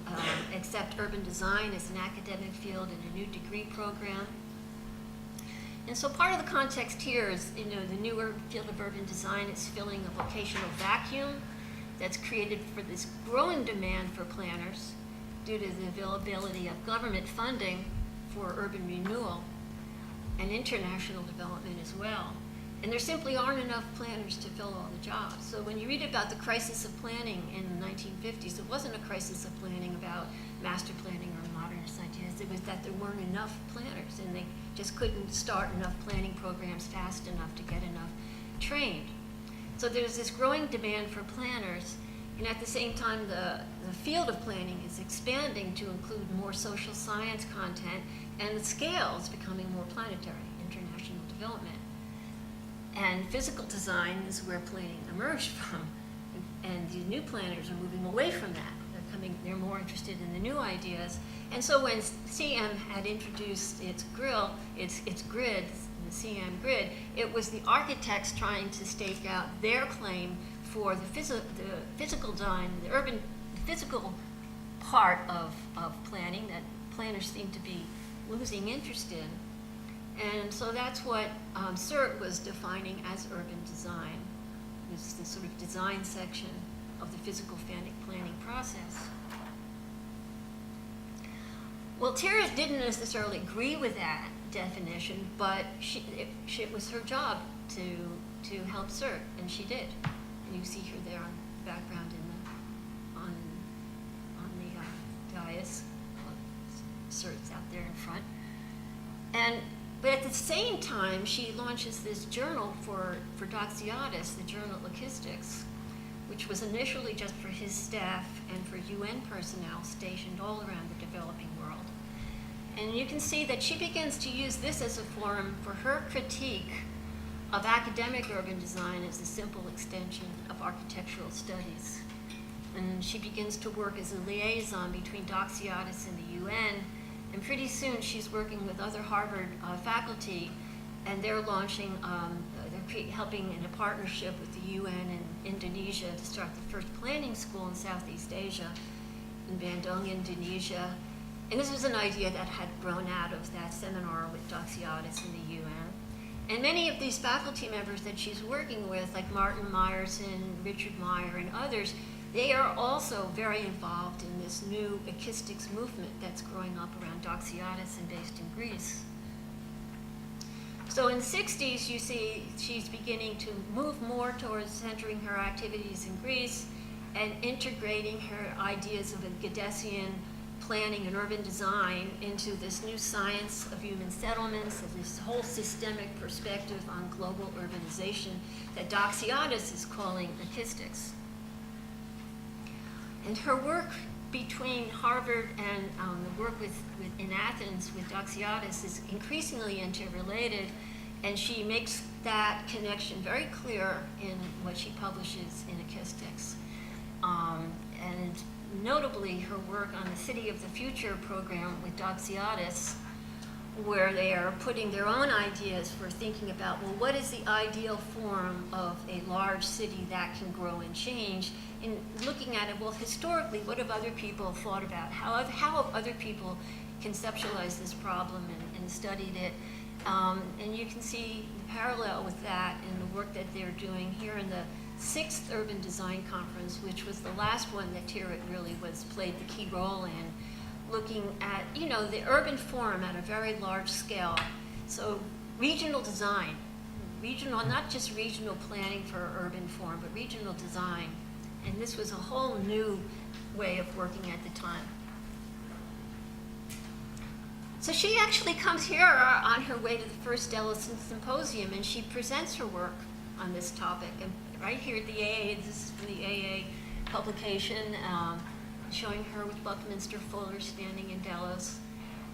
accept urban design as an academic field and a new degree program. And so part of the context here is, the new field of urban design is filling a vocational vacuum that's created for this growing demand for planners due to the availability of government funding for urban renewal and international development as well. And there simply aren't enough planners to fill all the jobs. So when you read about the crisis of planning in the 1950s, it wasn't a crisis of planning about master planning or modernist ideas. It was that there weren't enough planners, and they just couldn't start enough planning programs fast enough to get enough trained. So there's this growing demand for planners, and at the same time, the field of planning is expanding to include more social science content, and the scale is becoming more planetary, international development. And physical design is where planning emerged from. And the new planners are moving away from that. They're more interested in the new ideas. And so when CIAM had introduced its grid, the CIAM grid, it was the architects trying to stake out their claim for the physical design, the physical part of planning that planners seem to be losing interest in. And so that's what CERT was defining as urban design, was the sort of design section of the physical planning process. Well, Tyrwhitt didn't necessarily agree with that definition, but it was her job to help CERT, and she did. And you see her there on the background on the dais. CERT's out there in front. But at the same time, she launches this journal for Doxiadis, the journal Ekistics, which was initially just for his staff and for UN personnel stationed all around the developing world. And you can see that she begins to use this as a forum for her critique of academic urban design as a simple extension of architectural studies. And she begins to work as a liaison between Doxiadis and the UN, and pretty soon she's working with other Harvard faculty, and they're launching, helping in a partnership with the UN and Indonesia to start the first planning school in Southeast Asia, in Bandung, Indonesia. And this was an idea that had grown out of that seminar with Doxiadis and the UN. And many of these faculty members that she's working with, like Martin Meyerson, Richard Meyer, and others, they are also very involved in this new Ekistics movement that's growing up around Doxiadis and based in Greece. So in the 60s, you see she's beginning to move more towards centering her activities in Greece and integrating her ideas of a Gedesian planning and urban design into this new science of human settlements, of this whole systemic perspective on global urbanization that Doxiadis is calling Ekistics. And her work between Harvard and the work in Athens with Doxiadis is increasingly interrelated, and she makes that connection very clear in what she publishes in Ekistics. And notably her work on the City of the Future program with Doxiadis, where they are putting their own ideas for thinking about, well, what is the ideal form of a large city that can grow and change, and looking at it, well, historically, what have other people thought about? How have other people conceptualized this problem and studied it? And you can see the parallel with that in the work that they're doing here in the 6th Urban Design Conference, which was the last one that Irit really played the key role in, looking at, the urban form at a very large scale. So regional design, not just regional planning for urban form, but regional design. And this was a whole new way of working at the time. So she actually comes here on her way to the first Delos Symposium, and she presents her work on this topic. And right here at the AA, this is from the AA publication, showing her with Buckminster Fuller standing in Delos.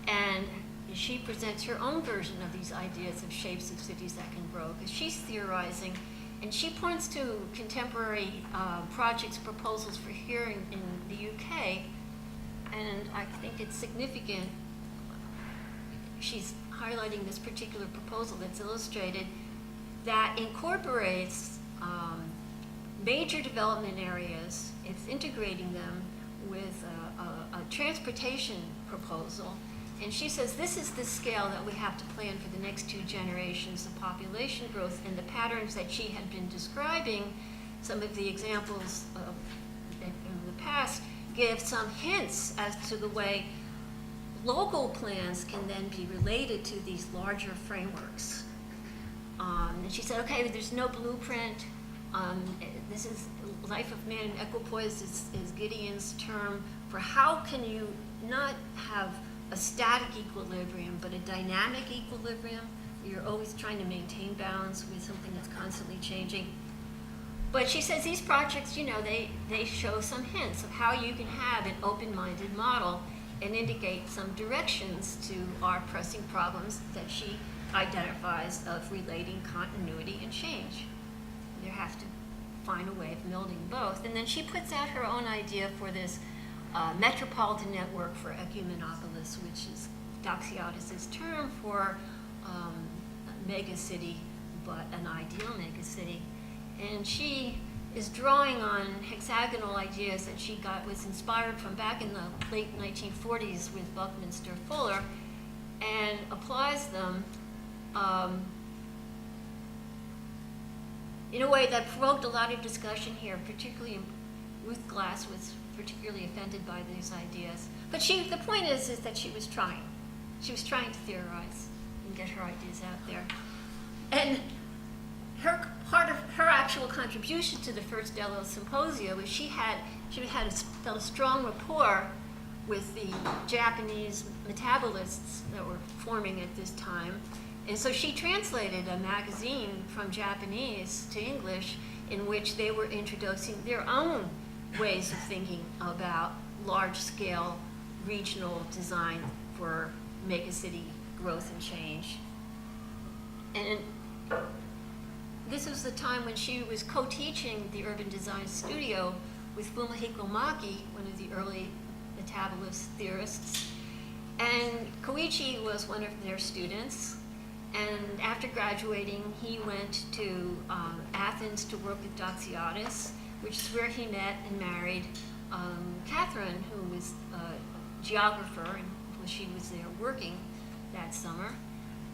And she presents her own version of these ideas of shapes of cities that can grow, because she's theorizing, and she points to contemporary projects, proposals for here in the UK, and I think it's significant. She's highlighting this particular proposal that's illustrated that incorporates major development areas. It's integrating them with a transportation proposal. And she says this is the scale that we have to plan for the next 2 generations of population growth, and the patterns that she had been describing, some of the examples in the past, give some hints as to the way local plans can then be related to these larger frameworks. And she said, okay, there's no blueprint. This is life of man in equipoise is Giedion's term for how can you not have a static equilibrium, but a dynamic equilibrium. You're always trying to maintain balance with something that's constantly changing. But she says these projects, they show some hints of how you can have an open-minded model and indicate some directions to our pressing problems that she identifies of relating continuity and change. You have to find a way of melding both. And then she puts out her own idea for this metropolitan network for ecumenopolis, which is Doxiadis' term for a mega city, but an ideal mega city. And she is drawing on hexagonal ideas that she was inspired from back in the late 1940s with Buckminster Fuller, and applies them in a way that provoked a lot of discussion here, particularly Ruth Glass was particularly offended by these ideas. But the point is that she was trying. She was trying to theorize and get her ideas out there. And part of her actual contribution to the first Delos Symposia was she felt a strong rapport with the Japanese metabolists that were forming at this time. And so she translated a magazine from Japanese to English in which they were introducing their own ways of thinking about large-scale regional design for megacity growth and change. And this was the time when she was co-teaching the urban design studio with Fumihiko Maki, one of the early metabolist theorists. And Koichi was one of their students. And after graduating, he went to Athens to work with Doxiadis, which is where he met and married Catherine, who was a geographer, and she was there working that summer.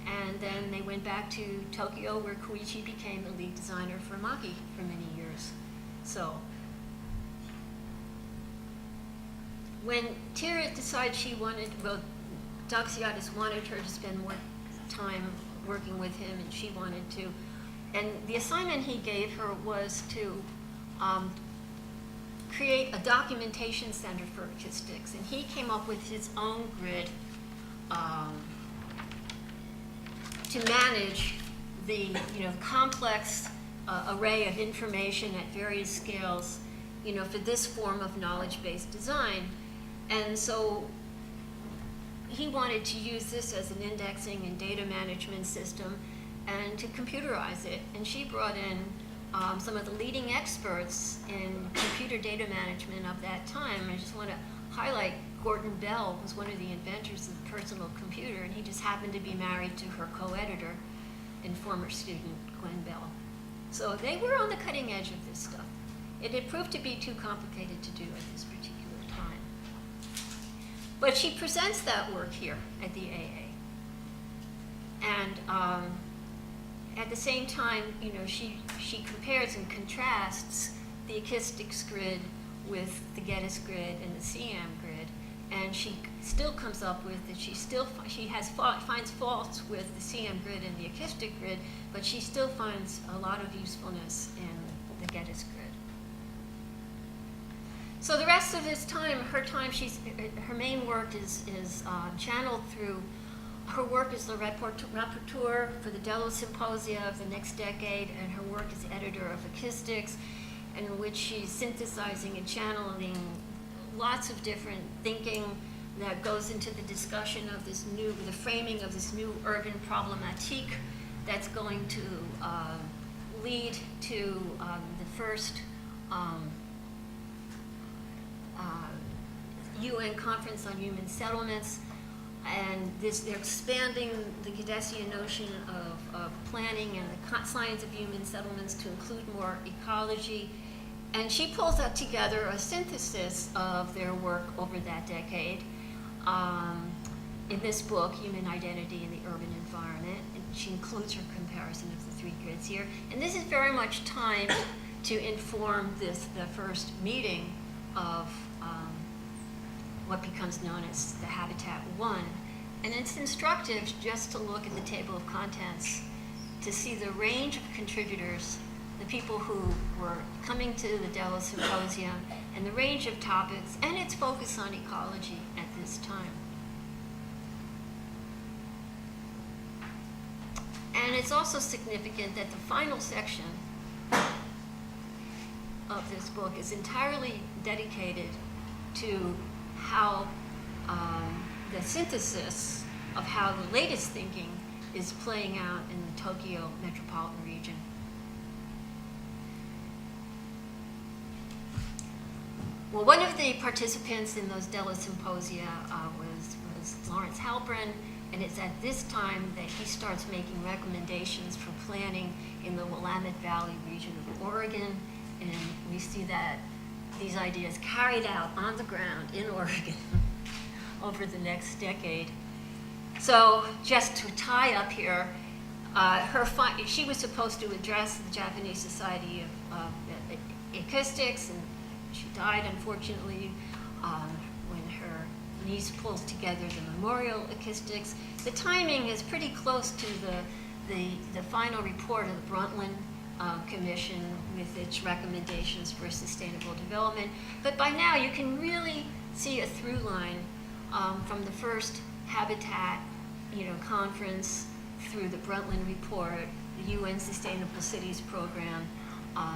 And then they went back to Tokyo, where Koichi became the lead designer for Maki for many years. So when Tyrwhitt decided she wanted, well, Doxiadis wanted her to spend more time working with him, and she wanted to. And the assignment he gave her was to create a documentation center for Ekistics. And he came up with his own grid to manage the complex array of information at various scales, for this form of knowledge-based design. And so he wanted to use this as an indexing and data management system and to computerize it. And she brought in some of the leading experts in computer data management of that time. I just want to highlight Gordon Bell was one of the inventors of the personal computer, and he just happened to be married to her co-editor and former student, Gwen Bell. So they were on the cutting edge of this stuff. It had proved to be too complicated to do at this particular time. But she presents that work here at the AA. And at the same time, she compares and contrasts the Ekistics grid with the Geddes grid and the CIAM grid, and she still comes up with that finds faults with the CIAM grid and the Ekistic grid, but she still finds a lot of usefulness in the Geddes grid. So the rest of this time, her main work is channeled through. Her work is the rapporteur for the Delos Symposia of the next decade, and her work as editor of Ekistics, in which she's synthesizing and channeling lots of different thinking that goes into the discussion of the framing of this new urban problematique that's going to lead to the first UN Conference on Human Settlements. And they're expanding the Gedesian notion of planning and the science of human settlements to include more ecology. And she pulls that together, a synthesis of their work over that decade in this book, Human Identity in the Urban Environment. And she includes her comparison of the three grids here. And this is very much timed to inform the first meeting of what becomes known as the Habitat 1. And it's instructive just to look at the table of contents to see the range of contributors, the people who were coming to the Delos Symposium, and the range of topics, and its focus on ecology at this time. And it's also significant that the final section of this book is entirely dedicated to how the synthesis of how the latest thinking is playing out in the Tokyo metropolitan region. Well, one of the participants in those Delos Symposia was Lawrence Halprin, and it's at this time that he starts making recommendations for planning in the Willamette Valley region of Oregon, and we see that these ideas carried out on the ground in Oregon over the next decade. So just to tie up here, she was supposed to address the Japanese Society of Ekistics, and she died, unfortunately, when her niece pulls together the memorial Ekistics. The timing is pretty close to the final report of the Brundtland Commission with its recommendations for sustainable development. But by now you can really see a through line from the first Habitat conference through the Brundtland report, the UN Sustainable Cities Program,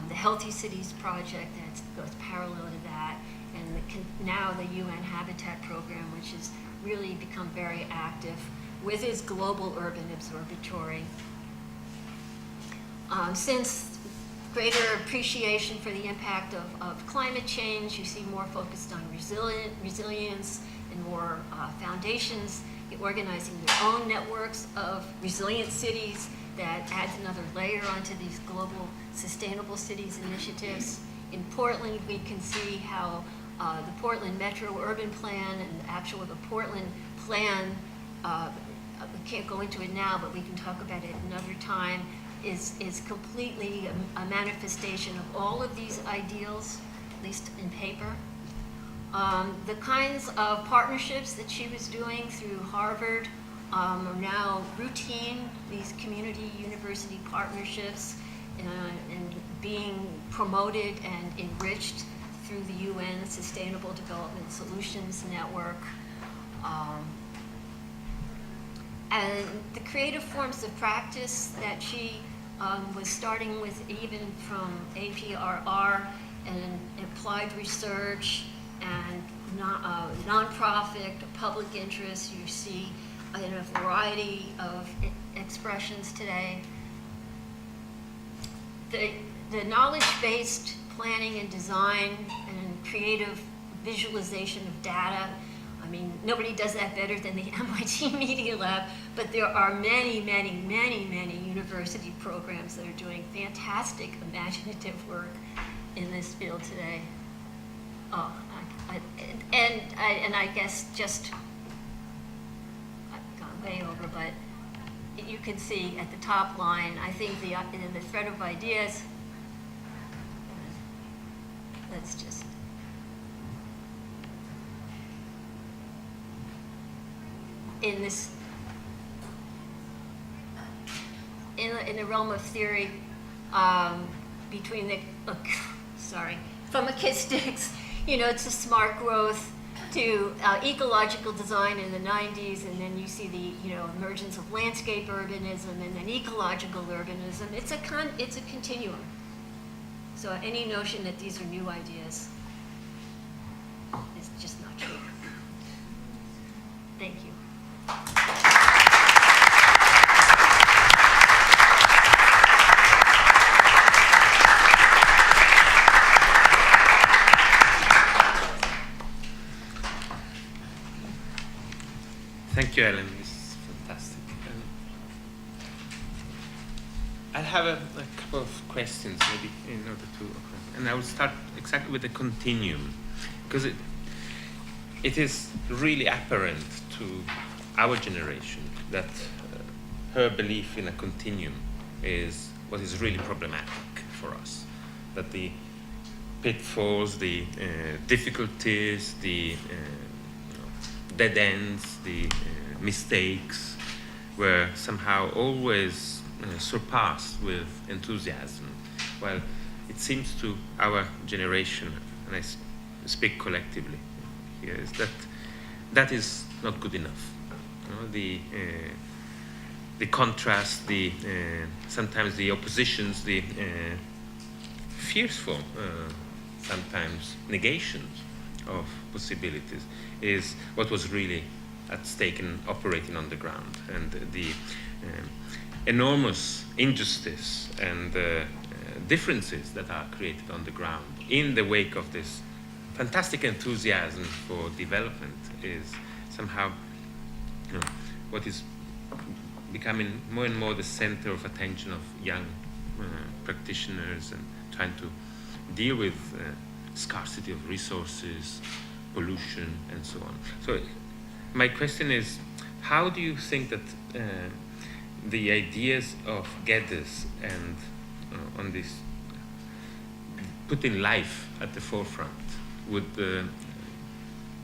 the Healthy Cities project that goes parallel to that, and now the UN Habitat program, which has really become very active with its global urban observatory. Since greater appreciation for the impact of climate change, you see more focused on resilience and more foundations organizing their own networks of resilient cities that adds another layer onto these global sustainable cities initiatives. In Portland, we can see how the Portland Metro Urban Plan and actually the Portland Plan, we can't go into it now, but we can talk about it another time, is completely a manifestation of all of these ideals, at least in paper. The kinds of partnerships that she was doing through Harvard are now routine, these community university partnerships, and being promoted and enriched through the UN Sustainable Development Solutions Network. And the creative forms of practice that she was starting with, even from APRR and applied research and nonprofit, public interest, you see in a variety of expressions today. The knowledge-based planning and design and creative visualization of data, I mean, nobody does that better than the MIT Media Lab, but there are many, many, many, many university programs that are doing fantastic imaginative work in this field today. And I guess just, I've gone way over, but you can see at the top line, I think the thread of ideas, let's just, in the realm of theory, between the, from Ekistics, to smart growth, to ecological design in the 90s, and then you see the emergence of landscape urbanism and then ecological urbanism. It's a continuum. So any notion that these are new ideas is just not true. Thank you. Thank you, Ellen. This is fantastic. I have a couple of questions, maybe, in order to, and I will start exactly with the continuum, because it is really apparent to our generation that her belief in a continuum is what is really problematic for us. That the pitfalls, the difficulties, the dead ends, the mistakes were somehow always surpassed with enthusiasm. While it seems to our generation, and I speak collectively here, is that is not good enough. The contrast, sometimes the oppositions, the fearful, sometimes negations of possibilities is what was really at stake in operating on the ground, and the enormous injustice and differences that are created on the ground in the wake of this fantastic enthusiasm for development is somehow what is becoming more and more the center of attention of young practitioners, and trying to deal with scarcity of resources, pollution, and so on. So my question is, how do you think that the ideas of Geddes and on this putting life at the forefront would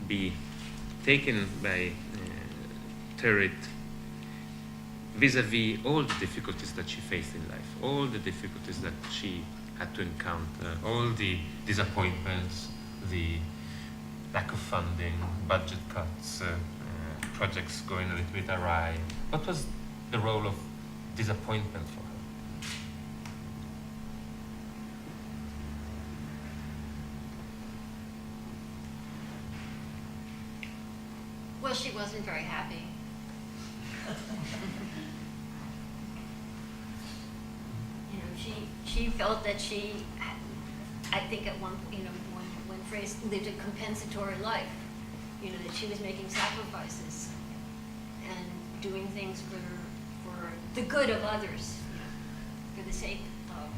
be taken by Tyrwhitt vis-a-vis all the difficulties that she faced in life, all the difficulties that she had to encounter, all the disappointments, the lack of funding, budget cuts, projects going a little bit awry. What was the role of disappointment for her? Well, she wasn't very happy. She felt that I think at one phrase, lived a compensatory life. That she was making sacrifices and doing things for the good of others, for the sake of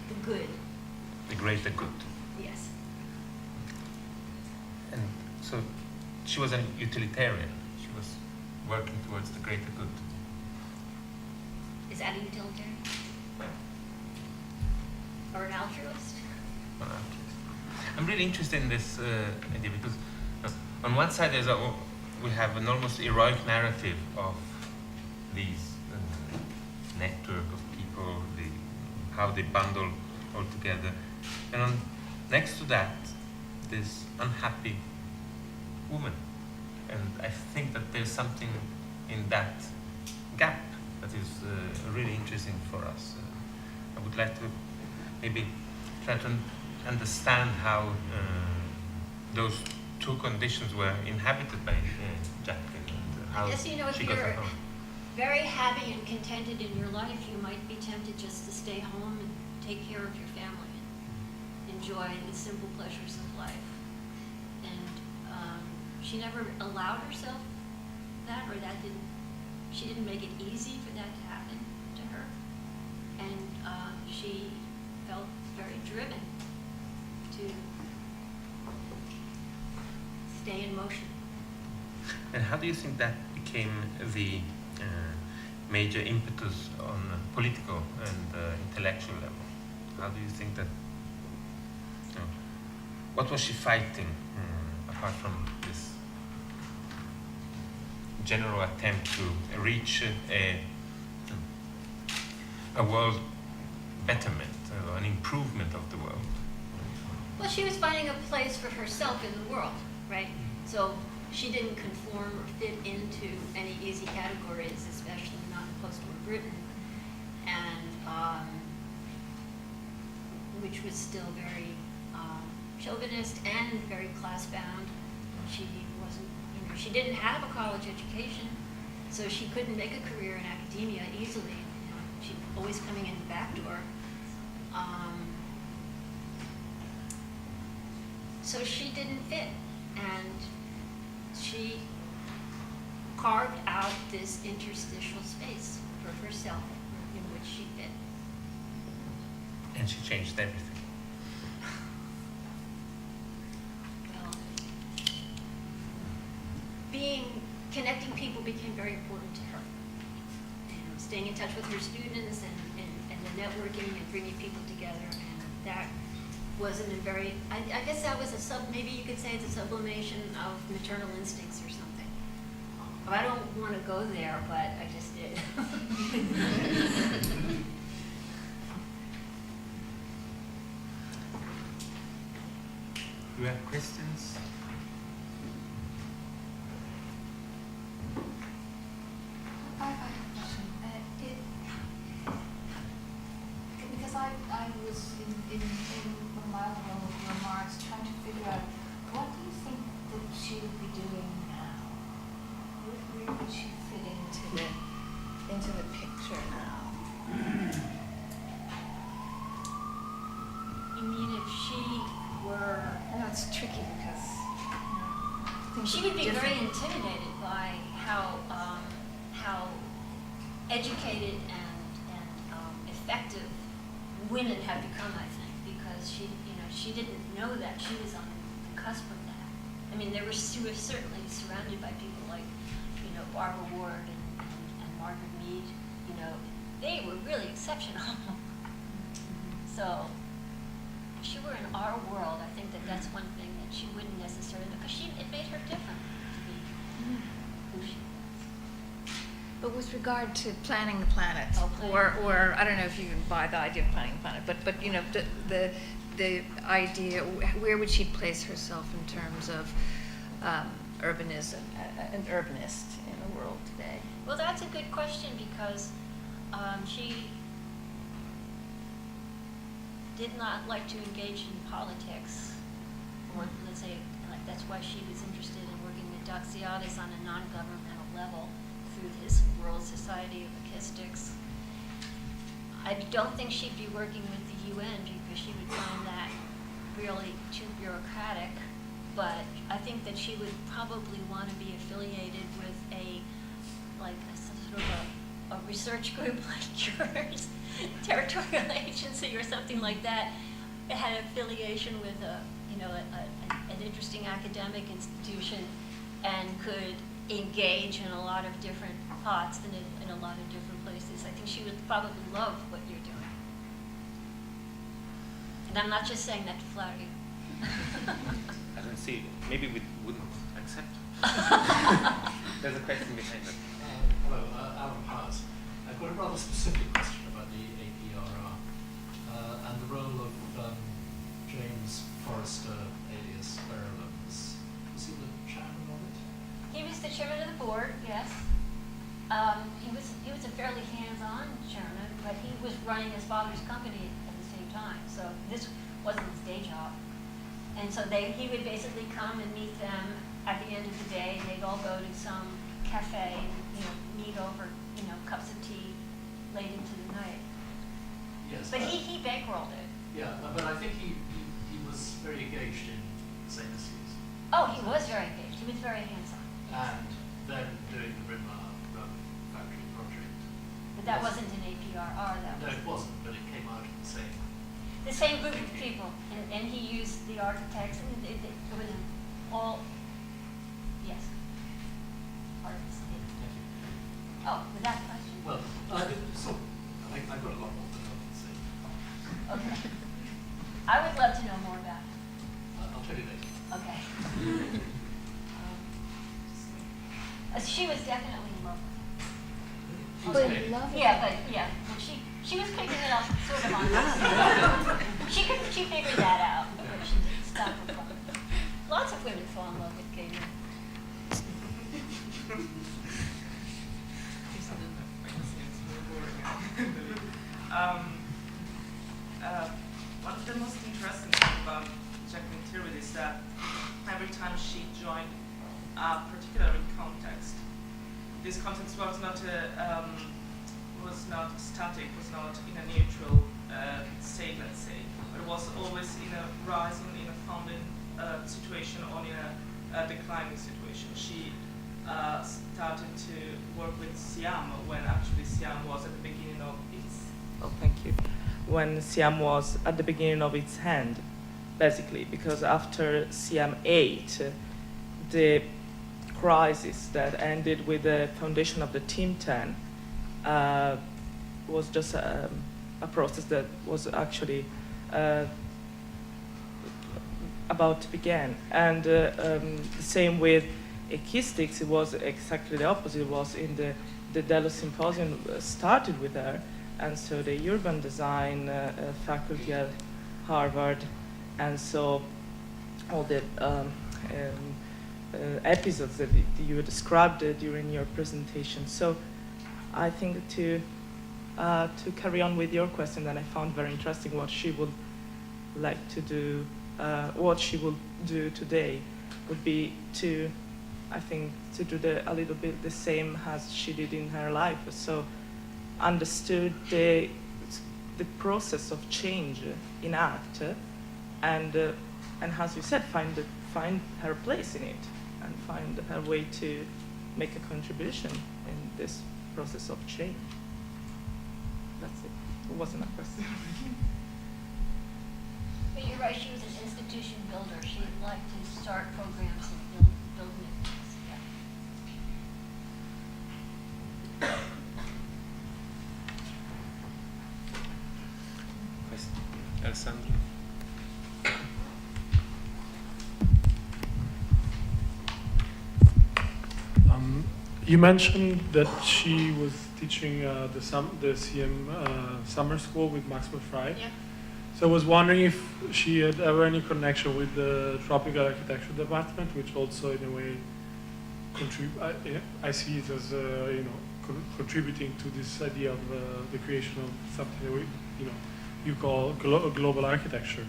the good. The greater good. Yes. And so she was a utilitarian. She was working towards the greater good. Is that a utilitarian? Or an altruist? I'm really interested in this idea because on one side we have an almost heroic narrative of these network of people, how they bundle all together, and next to that, this unhappy woman, and I think that there's something in that gap that is really interesting for us. I would like to maybe try to understand how those two conditions were inhabited by Jacqueline. And how I guess, she if got you're her home. very happy and contented in your life, you might be tempted just to stay home and take care of your family and enjoy the simple pleasures of life. And she never allowed herself that, or she didn't make it easy for that to happen to her. And she felt very driven to stay in motion. And how do you think that became the major impetus on a political and intellectual level? How do you think that, what was she fighting apart from this general attempt to reach a world betterment, an improvement of the world? Well, she was finding a place for herself in the world, right? So she didn't conform or fit into any easy categories, especially not in post-war Britain, and which was still very chauvinist and very class-bound. She wasn't, she didn't have a college education, so she couldn't make a career in academia easily. She's always coming in the back door. So she didn't fit, and she carved out this interstitial space for herself in which she fit. And she changed everything. Well, connecting people became very important to her. Staying in touch with her students and the networking and bringing people together, and that wasn't a very, I guess that was maybe you could say it's a sublimation of maternal instincts or something. I don't want to go there, but I just did. Do you have questions? I have a question. Because I was in one of my other remarks trying to figure out what do you think that she would be doing now? Where would she fit into the picture now? You mean if she were... I know it's tricky because She would be very intimidated by how educated and effective women have become, I think, because she didn't know that. She was on the cusp of that. I mean, she was certainly surrounded by people like, Barbara Ward and Margaret Mead. They were really exceptional. So if she were in our world, I think that's one thing that she wouldn't necessarily, because it made her different to be who she was. But with regard to planning the planet, planning. or I don't know if you even buy the idea of planning the planet, but the idea, where would she place herself in terms of urbanism, an urbanist in the world today? Well, that's a good question because she did not like to engage in politics or let's say, like, that's why she was interested in working with Doxiadis on a non-governmental level through his World Society of Ekistics. I don't think she'd be working with the UN because she would find that really too bureaucratic, but I think that she would probably want to be affiliated with a sort of a research group like yours, territorial agency or something like that. It had affiliation with an interesting academic institution and could engage in a lot of different pots in a lot of different places. I think she would probably love what you're doing. And I'm not just saying that to flatter you. I don't see. Maybe we wouldn't accept. There's a question behind that. Hello, Alan Hart. I've got a rather specific question about the APRR and the role of James Forrester, alias Berlins. Was he the chairman of it? He was the chairman of the board, yes. He was a fairly hands-on chairman, but he was running his father's company at the same time. So this wasn't his day job. And so he would basically come and meet them at the end of the day. They'd all go to some cafe and meet over cups of tea late into the night. Yes. But he bankrolled it. Yeah, but I think he was very engaged in St. Lucy's. Oh, he was very engaged. He was very hands-on. And then doing the Rimmer factory project. But that wasn't an APRR. No, it wasn't, but it came out of The same group of people, and he used the architects, and it was all, yes, part of the state. Thank you. Oh, with that question? Well, I've got a lot more than I can say. Okay. I would love to know more about it. I'll tell you later. Okay. She was definitely in love with him. She's okay. But she was picking it up sort of on this. She figured that out, but she didn't stop her from it. Lots of women fall in love with gay men. One of the most interesting things about Jaqueline Tyrwhitt is that every time she joined a particular context, this context was not static, was not in a neutral state, let's say, but it was always in a rising, in a founding situation or in a declining situation. She started to work with CIAM when actually CIAM was at the beginning of its. Oh, thank you. When CIAM was at the beginning of its hand, basically, because after CIAM 8, the crisis that ended with the foundation of the Team 10 was just a process that was actually about to begin. And the same with Ekistics, it was exactly the opposite. It was in the Delos Symposion started with her, and so the urban design faculty at Harvard, and so all the episodes that you described during your presentation. So I think to carry on with your question, that I found very interesting what she would like to do, what she will do today would be to, I think, to do a little bit the same as she did in her life. So understood the process of change in art, and as you said, find her place in it and find her way to make a contribution in this process of change. That's it. It wasn't a question. But you're right, she was an institution builder. She'd like to start programs and build new things. Yeah. Alessandro? You mentioned that she was teaching the CIAM summer school with Maxwell Fry. Yeah. So I was wondering if she had ever any connection with the tropical architecture department, which also in a way I see it as contributing to this idea of the creation of something that you call global architecture.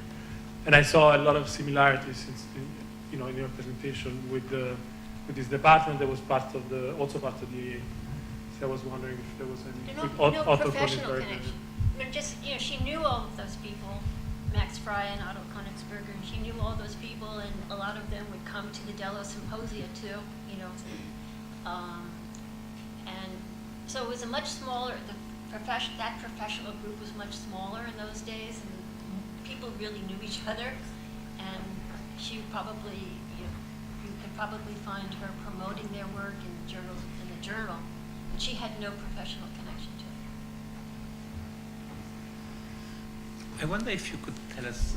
And I saw a lot of similarities, in your presentation with this department that was also part of the AA. So I was wondering if there was any No professional connection. She knew all of those people, Max Fry and Otto Königsberger, and she knew all those people, and a lot of them would come to the Delos Symposia too, and so it was a much smaller, that professional group was much smaller in those days, and people really knew each other, and she probably, you could probably find her promoting their work in the journal, but she had no professional connection to it. I wonder if you could tell us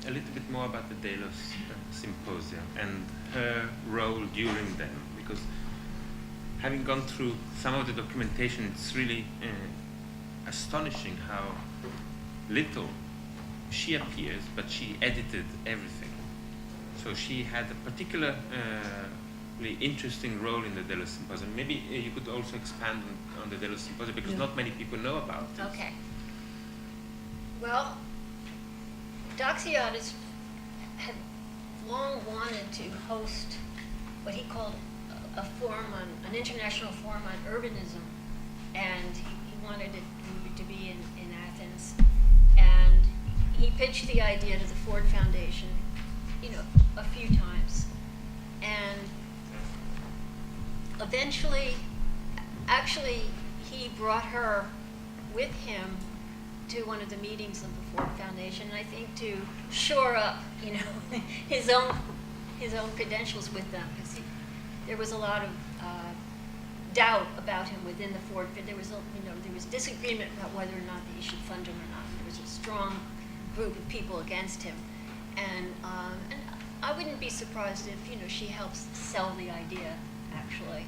a little bit more about the Delos Symposia and her role during them, because having gone through some of the documentation, it's really astonishing how little she appears, but she edited everything. So she had a particularly interesting role in the Delos Symposium. Maybe you could also expand on the Delos Symposium, because not many people know about it. Okay. Well, Doxiadis had long wanted to host what he called an international forum on urbanism, and he wanted it to be in Athens, and he pitched the idea to the Ford Foundation, a few times, and eventually, actually, he brought her with him to one of the meetings of the Ford Foundation, and I think to shore up, his own credentials with them, because there was a lot of doubt about him within the Ford. There was disagreement about whether or not they should fund him or not. There was a strong group of people against him, and I wouldn't be surprised if she helps sell the idea, actually.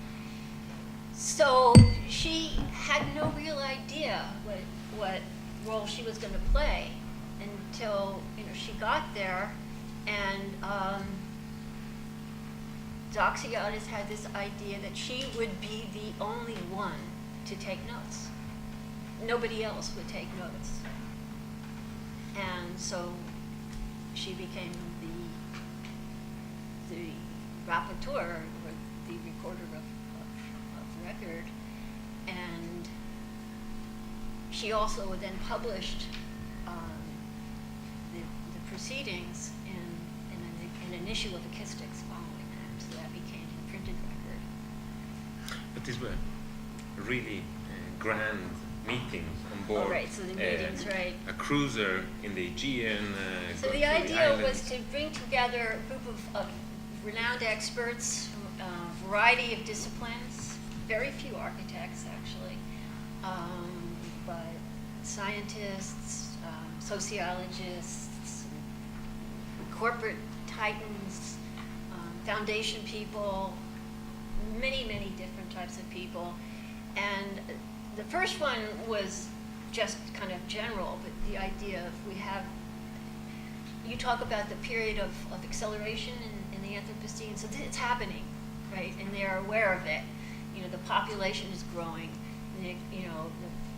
So she had no real idea what role she was going to play until she got there, and Doxiadis had this idea that she would be the only one to take notes. Nobody else would take notes. And so she became the rapporteur, or the recorder of record. And she also then published the proceedings in an issue of Ekistics following that. So that became the printed record. But these were really grand meetings on board. Oh, right, so the meetings, right. A cruiser in the Aegean. So the idea was to bring together a group of renowned experts from a variety of disciplines, very few architects actually, but scientists, sociologists, corporate titans, foundation people, many, many different types of people. And the first one was just kind of general, but the idea of you talk about the period of acceleration in the Anthropocene, so it's happening, right? And they're aware of it. The population is growing. The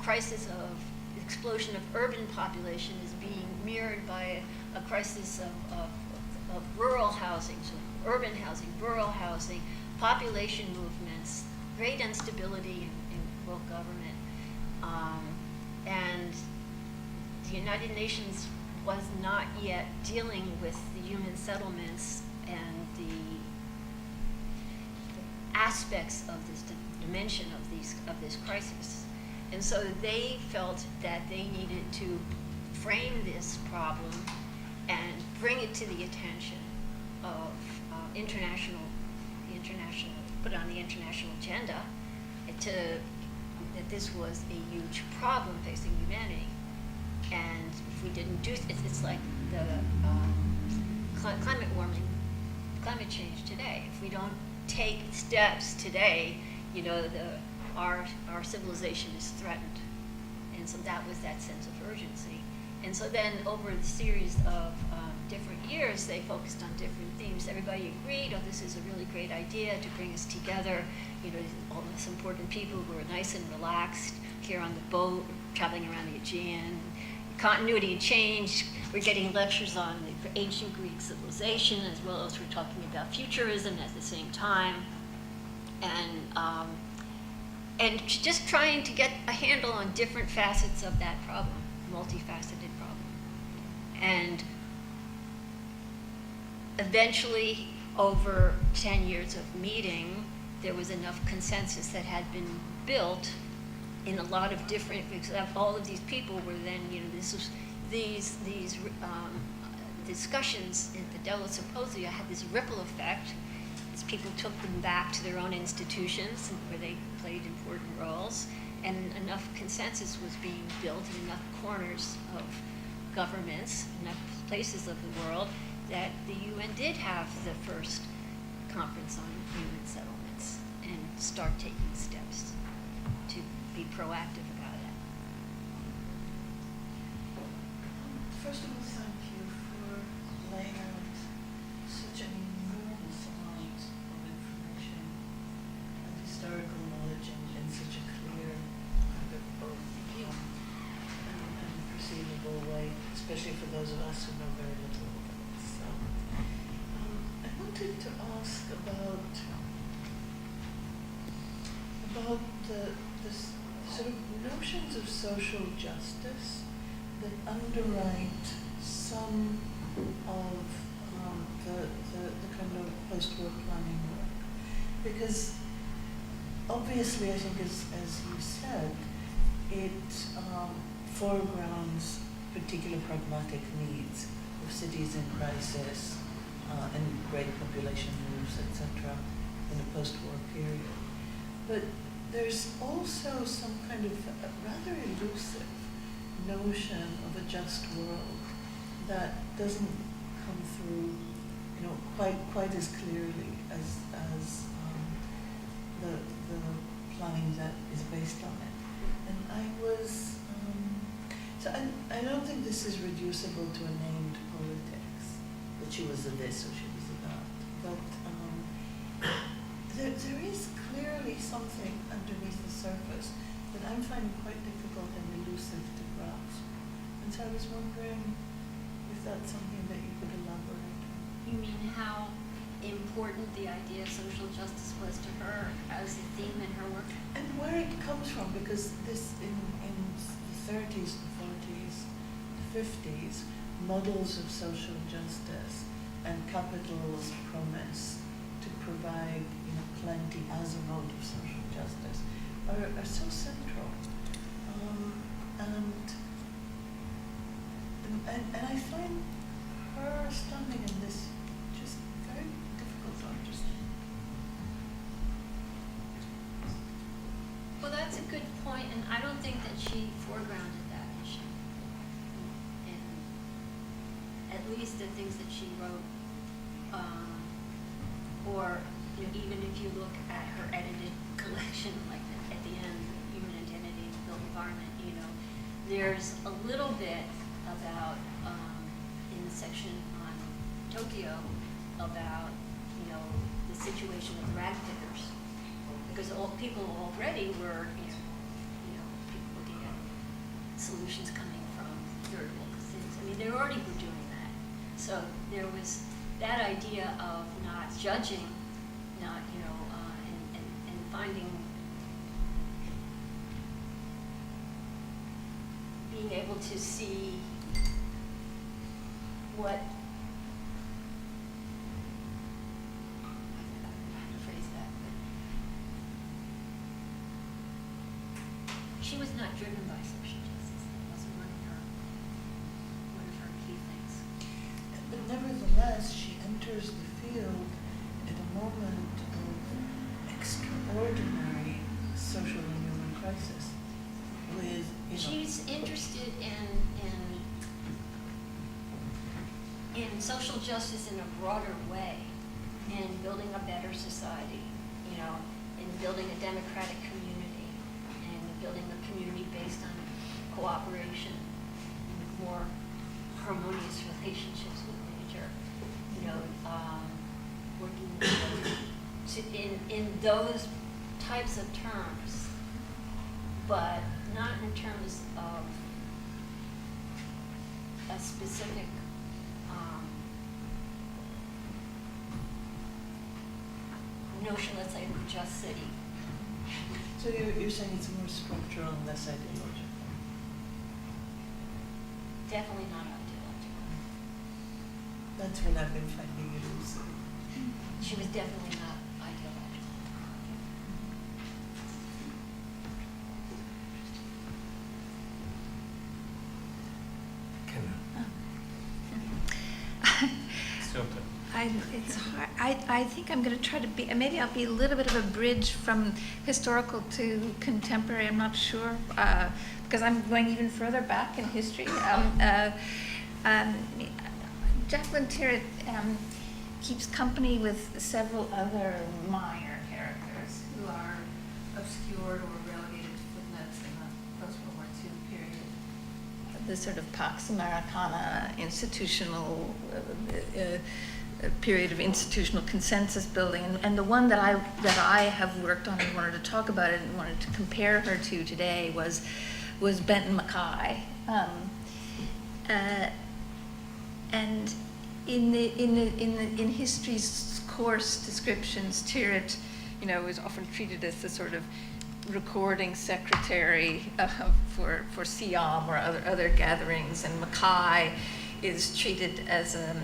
crisis of the explosion of urban population is being mirrored by a crisis of rural housing, so urban housing, rural housing, population movements, great instability in world government. And the United Nations was not yet dealing with the human settlements and the aspects of this dimension of this crisis. And so they felt that they needed to frame this problem and bring it to the attention of put on the international agenda that this was a huge problem facing humanity. And if we didn't do it's like the climate change today. If we don't take steps today, our civilization is threatened. And so that was that sense of urgency. And so then over the series of different years, they focused on different themes. Everybody agreed, this is a really great idea to bring us together. All this important people who are nice and relaxed here on the boat, traveling around the Aegean, continuity and change. We're getting lectures on the ancient Greek civilization, as well as we're talking about futurism at the same time. And just trying to get a handle on different facets of that problem, multifaceted problem. And eventually, over 10 years of meeting, there was enough consensus that had been built in a lot of different, because all of these people were then, these discussions in the Delos Symposion had this ripple effect as people took them back to their own institutions where they played important roles, and enough consensus was being built in enough corners of governments, enough places of the world, that the UN did have the first conference on human settlements and start taking steps to be proactive about it. First of all, thank you for laying out such an enormous amount of information and historical knowledge in such a clear and perceivable way, especially for those of us who know very little about it. So, I wanted to ask about the sort of notions of social justice that underwrite some of the kind of post-war planning work. Because obviously, I think as you said, it foregrounds particular pragmatic needs of cities in crisis and great population moves, etc., in a post-war period. But there's also some kind of rather elusive notion of a just world that doesn't come through, quite as clearly as the planning that is based on it. And I was I don't think this is reducible to a named politics, that she was a this or she was a that, but there is clearly something underneath the surface that I'm finding quite difficult and elusive to grasp. And so I was wondering if that's something that you could elaborate on. You mean how important the idea of social justice was to her as a theme in her work? And where it comes from, because this in the 30s, the 40s, the 50s, models of social justice and capital's promise to provide plenty as a mode of social justice are so central. And I find her standing in this just very difficult to understand. Well, that's a good point, and I don't think that she foregrounded that issue. And at least the things that she wrote, or even if you look at her edited collection, like at the end, Human Identity, the Built Environment, there's a little bit about, in the section on Tokyo, about, the situation of rag pickers. Because people already were, people looking at solutions coming from third world cities. I mean, they already were doing that. So there was that idea of not judging, not, and finding, being able to see what, she was not driven by social justice. That wasn't one of her key things. But nevertheless, she enters the field at a moment of extraordinary social and human crisis. With She's interested in social justice in a broader way, in building a better society, in building a democratic community, and building a community based on cooperation, and more harmonious relationships with nature, working in those types of terms, but not in terms of a specific notion, let's say, of just city. So you're saying it's more structural and less ideological? Definitely not ideological. That's what I've been finding elusive. She was definitely not ideological. It's hard. I think I'm going to try to be, maybe I'll be a little bit of a bridge from historical to contemporary, I'm not sure, because I'm going even further back in history. Jaqueline Tyrwhitt keeps company with several other minor characters who are obscured or relegated to footnotes in the post-World War II period. The sort of Pax Americana institutional period of institutional consensus building, and the one that I have worked on and wanted to talk about it and wanted to compare her to today was Benton Mackay, and in history's coarse descriptions, Tyrwhitt, is often treated as the sort of recording secretary for CIAM or other gatherings, and Mackay is treated as a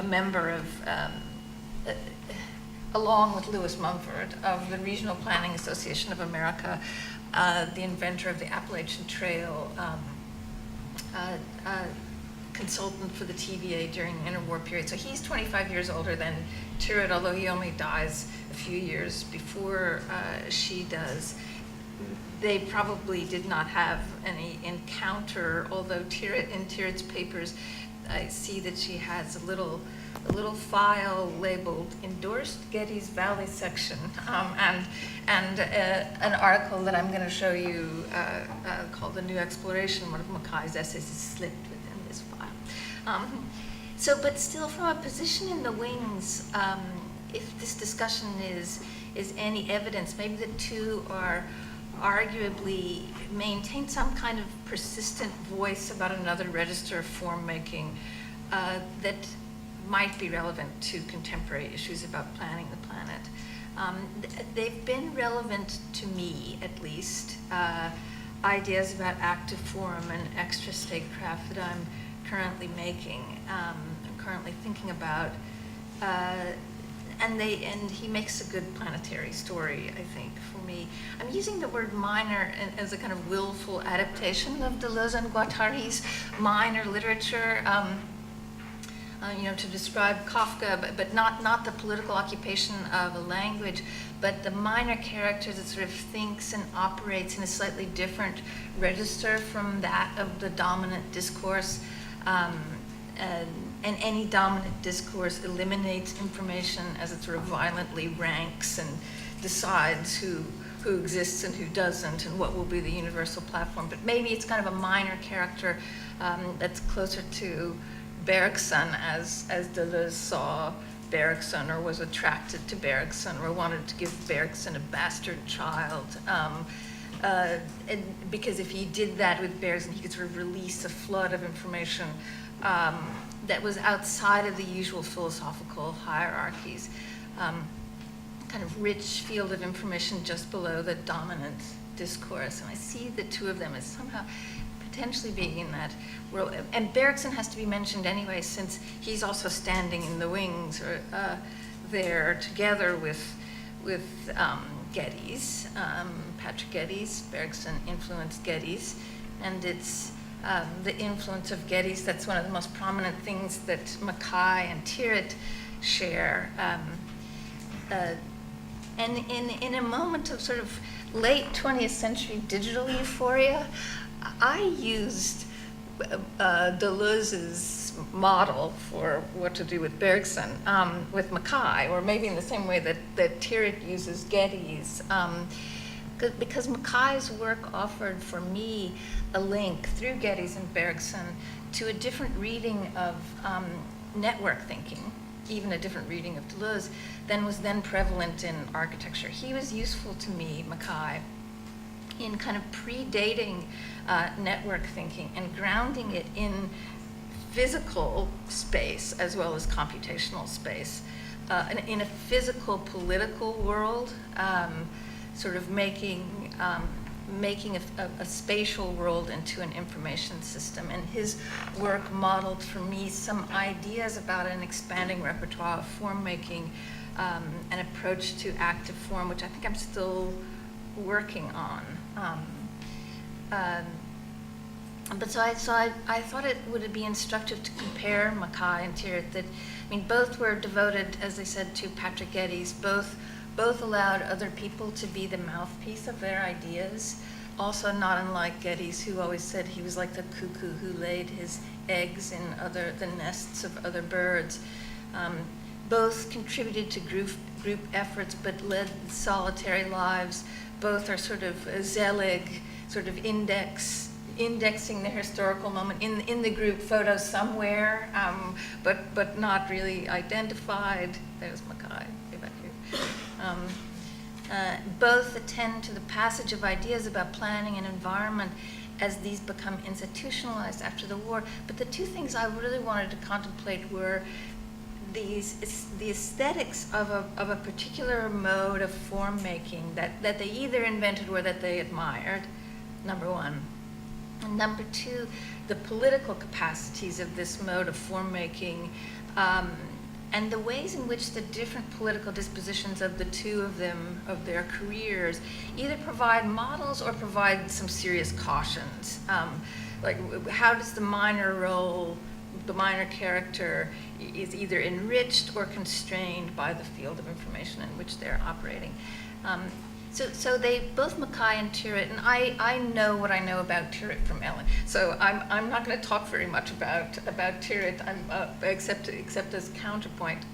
member of, along with Lewis Mumford, of the Regional Planning Association of America, the inventor of the Appalachian Trail, consultant for the TVA during the interwar period. So he's 25 years older than Tyrwhitt, although he only dies a few years before she does. They probably did not have any encounter, although in Tyrwhitt's papers, I see that she has a little file labeled "Endorsed Getty's Valley Section," and an article that I'm going to show you called "The New Exploration." One of Mackay's essays is slipped within this file. But still, from a position in the wings, if this discussion is any evidence, maybe the two are arguably maintain some kind of persistent voice about another register of form making that might be relevant to contemporary issues about planning the planet. They've been relevant to me, at least, ideas about active form and extra statecraft that I'm currently making, currently thinking about. And he makes a good planetary story, I think, for me. I'm using the word minor as a kind of willful adaptation of Deleuze and Guattari's minor literature, to describe Kafka, but not the political occupation of a language, but the minor character that sort of thinks and operates in a slightly different register from that of the dominant discourse. And any dominant discourse eliminates information as it sort of violently ranks and decides who exists and who doesn't, and what will be the universal platform. But maybe it's kind of a minor character that's closer to Bergson, as Deleuze saw Bergson, or was attracted to Bergson, or wanted to give Bergson a bastard child. And because if he did that with Bergson, he could sort of release a flood of information that was outside of the usual philosophical hierarchies, kind of rich field of information just below the dominant discourse. And I see the two of them as somehow potentially being in that world. And Bergson has to be mentioned anyway, since he's also standing in the wings there together with Geddes, Patrick Geddes. Bergson influenced Geddes, and it's the influence of Geddes that's one of the most prominent things that Mackay and Tyrwhitt share. And in a moment of sort of late 20th century digital euphoria, I used Deleuze's model for what to do with Bergson with Mackay, or maybe in the same way that Tyrwhitt uses Geddes. Because Mackay's work offered for me a link through Geddes and Bergson to a different reading of network thinking, even a different reading of Deleuze, than was then prevalent in architecture. He was useful to me, Mackay, in kind of predating network thinking and grounding it in physical space as well as computational space. In a physical political world, sort of making a spatial world into an information system. And his work modeled for me some ideas about an expanding repertoire of form making, an approach to active form, which I think I'm still working on. But so I thought it would be instructive to compare Mackay and Tyrwhitt. That, I mean, both were devoted, as I said, to Patrick Geddes. Both allowed other people to be the mouthpiece of their ideas. Also, not unlike Geddes, who always said he was like the cuckoo who laid his eggs in the nests of other birds. Both contributed to group efforts, but led solitary lives. Both are sort of zelig, sort of indexing the historical moment in the group photo somewhere, but not really identified. There's Mackay, way back here. Both attend to the passage of ideas about planning and environment as these become institutionalized after the war. But the two things I really wanted to contemplate were the aesthetics of a particular mode of form making that they either invented or that they admired, number one. And number two, the political capacities of this mode of form making, and the ways in which the different political dispositions of the two of them, of their careers, either provide models or provide some serious cautions. Like, how does the minor role, the minor character, is either enriched or constrained by the field of information in which they're operating. So they, both Mackay and Tyrwhitt, and I know what I know about Tyrwhitt from Ellen, so I'm not going to talk very much about Tyrwhitt, except as counterpoint.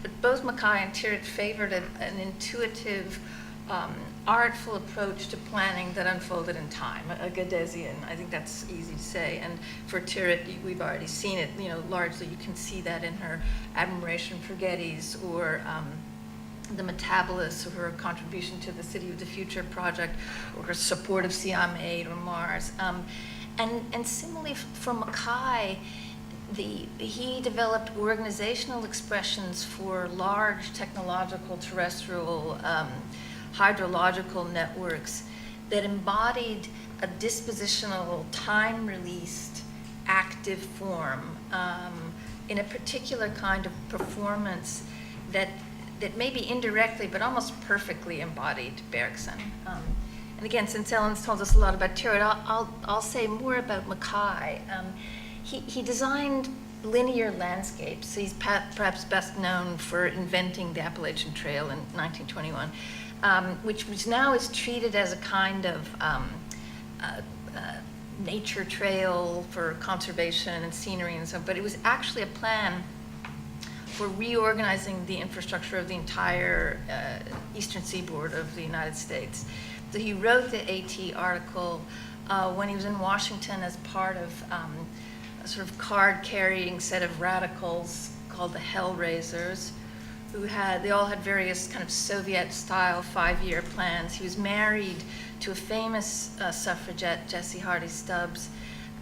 But both Mackay and Tyrwhitt favored an intuitive, artful approach to planning that unfolded in time, a Gedesian. I think that's easy to say. And for Tyrwhitt, we've already seen it. You know, largely you can see that in her admiration for Geddes, or the Metabolists, or her contribution to the City of the Future project, or her support of CIAM aid or Mars. And similarly for Mackay, he developed organizational expressions for large technological terrestrial hydrological networks that embodied a dispositional, time-released, active form in a particular kind of performance that maybe indirectly but almost perfectly embodied Bergson. And again, since Ellen's told us a lot about Tyrwhitt, I'll say more about Mackay. He designed linear landscapes. He's perhaps best known for inventing the Appalachian Trail in 1921, which now is treated as a kind of nature trail for conservation and scenery and so on, but it was actually a plan for reorganizing the infrastructure of the entire eastern seaboard of the United States. So he wrote the AT article when he was in Washington as part of a sort of card-carrying set of radicals called the Hellraisers, they all had various kind of Soviet-style 5-year plans. He was married to a famous suffragette, Jessie Hardy Stubbs,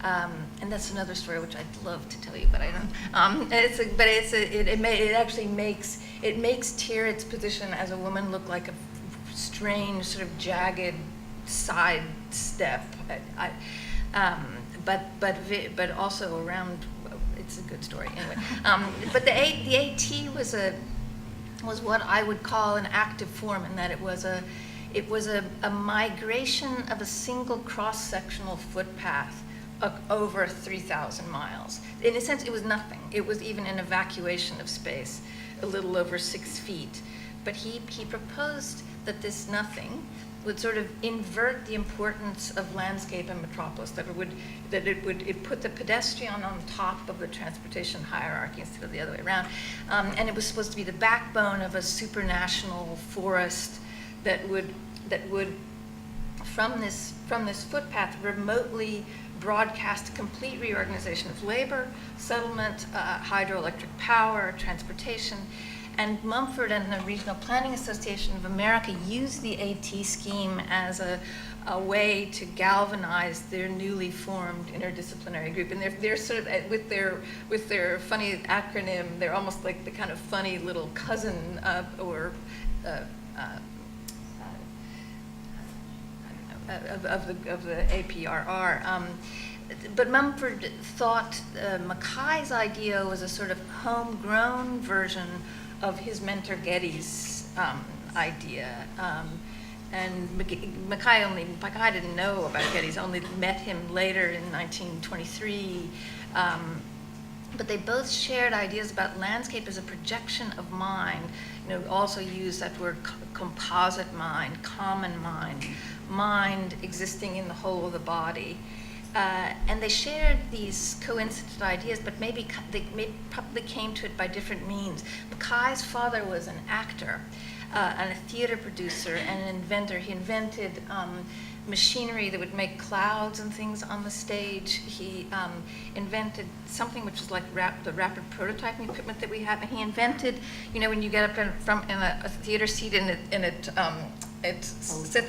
and that's another story which I'd love to tell you, but I don't. It actually makes Tyrwhitt's position as a woman look like a strange sort of jagged side step. But also around. It's a good story anyway. But the AT was what I would call an active form, in that it was a migration of a single cross-sectional footpath over 3,000 miles. In a sense, it was nothing. It was even an evacuation of space, a little over 6 feet. But he proposed that this nothing would sort of invert the importance of landscape and metropolis, that it put the pedestrian on top of the transportation hierarchy instead of the other way around. And it was supposed to be the backbone of a supranational forest that would from this footpath remotely broadcast a complete reorganization of labor, settlement, hydroelectric power, transportation, And Mumford and the Regional Planning Association of America used the AT scheme as a way to galvanize their newly formed interdisciplinary group. And they're sort of, with their funny acronym, they're almost like the kind of funny little cousin of the APRR. But Mumford thought Mackay's idea was a sort of homegrown version of his mentor Getty's idea. And Mackay didn't know about Geddes, only met him later in 1923. But they both shared ideas about landscape as a projection of mind. You know, also used that word composite mind, common mind, mind existing in the whole of the body. And they shared these coincident ideas, but maybe they probably came to it by different means. Mackay's father was an actor and a theater producer and an inventor. He invented machinery that would make clouds and things on the stage. He invented something which was like the rapid prototyping equipment that we have. And he invented, you know, when you get up in a theater seat and it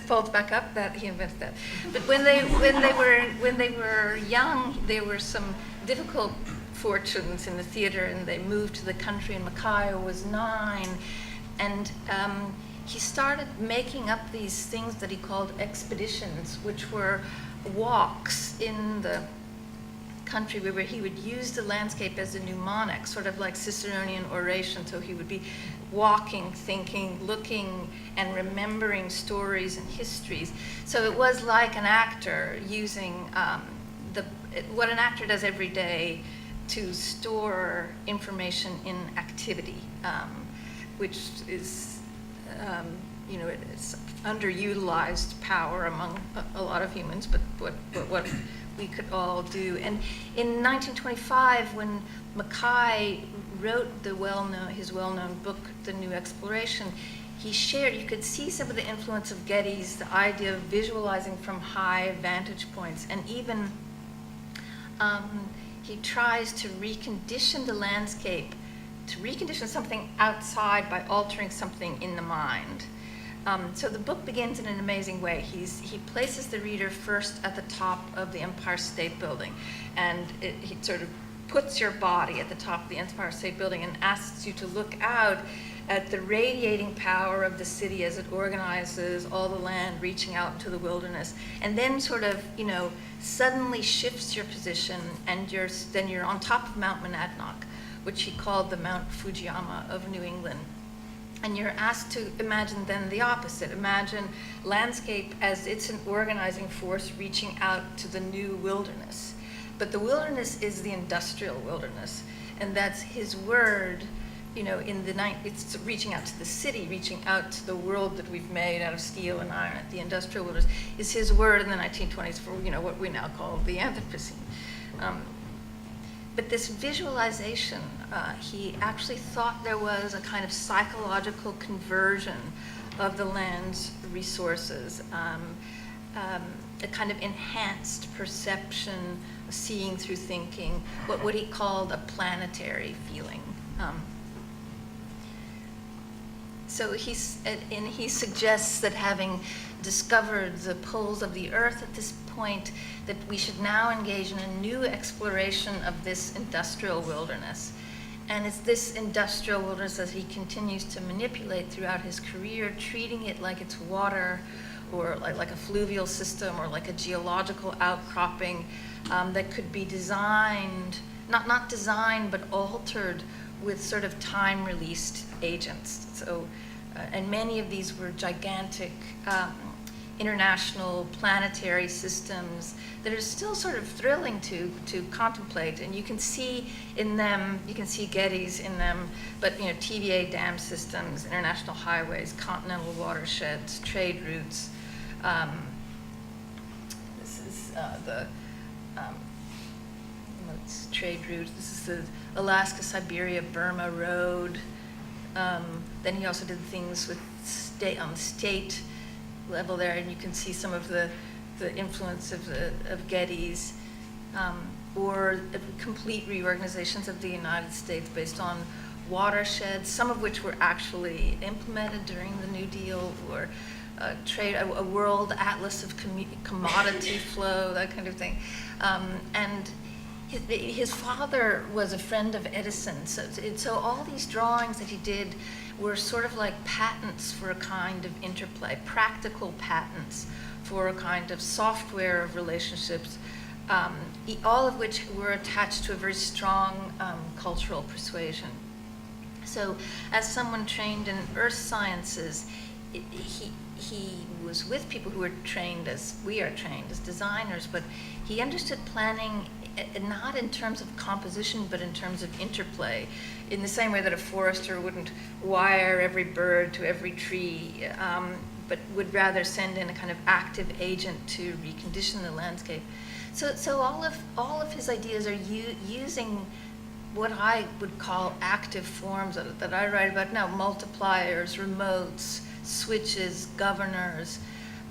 folds back up, that he invented that. But when they were young, there were some difficult fortunes in the theater, and they moved to the country. And Mackay was 9, and he started making up these things that he called expeditions, which were walks in the country where he would use the landscape as a mnemonic, sort of like Ciceronian oration. So he would be walking, thinking, looking, and remembering stories and histories. So it was like an actor using what an actor does every day to store information in activity, which is you know, it's underutilized power among a lot of humans, but what we could all do. And in 1925, when Mackay wrote his well-known book, The New Exploration, he shared, you could see some of the influence of Geddes, the idea of visualizing from high vantage points, and even he tries to recondition the landscape, to recondition something outside by altering something in the mind. So the book begins in an amazing way. He places the reader first at the top of the Empire State Building, and he sort of puts your body at the top of the Empire State Building and asks you to look out at the radiating power of the city as it organizes all the land reaching out into the wilderness, and then sort of, you know, suddenly shifts your position, and then you're on top of Mount Monadnock, which he called the Mount Fujiyama of New England. And you're asked to imagine then the opposite. Imagine landscape as it's an organizing force reaching out to the new wilderness. But the wilderness is the industrial wilderness, and that's his word, you know, it's reaching out to the city, reaching out to the world that we've made out of steel and iron. The industrial wilderness is his word in the 1920s for, you know, what we now call the Anthropocene. But this visualization, he actually thought there was a kind of psychological conversion of the land's resources, a kind of enhanced perception, seeing through thinking, what he called a planetary feeling. So he suggests that having discovered the poles of the earth at this point, that we should now engage in a new exploration of this industrial wilderness. And it's this industrial wilderness that he continues to manipulate throughout his career, treating it like it's water, or like a fluvial system, or like a geological outcropping that could be designed, not designed, but altered with sort of time-released agents. So, and many of these were gigantic international planetary systems that are still sort of thrilling to contemplate. And you can see in them, you can see Geddes in them, but, you know, TVA dam systems, international highways, continental watersheds, trade routes. This is let's trade route. This is the Alaska, Siberia, Burma road. Then he also did things with on the state level there, and you can see some of the influence of Geddes, or complete reorganizations of the United States based on watersheds, some of which were actually implemented during the New Deal, or a world atlas of commodity flow, that kind of thing. And his father was a friend of Edison, so all these drawings that he did were sort of like patents for a kind of interplay, practical patents for a kind of software of relationships, all of which were attached to a very strong cultural persuasion. So as someone trained in earth sciences, he was with people who were trained as we are trained as designers, but he understood planning not in terms of composition, but in terms of interplay, in the same way that a forester wouldn't wire every bird to every tree, but would rather send in a kind of active agent to recondition the landscape. So all of his ideas are using what I would call active forms that I write about now: multipliers, remotes, switches, governors,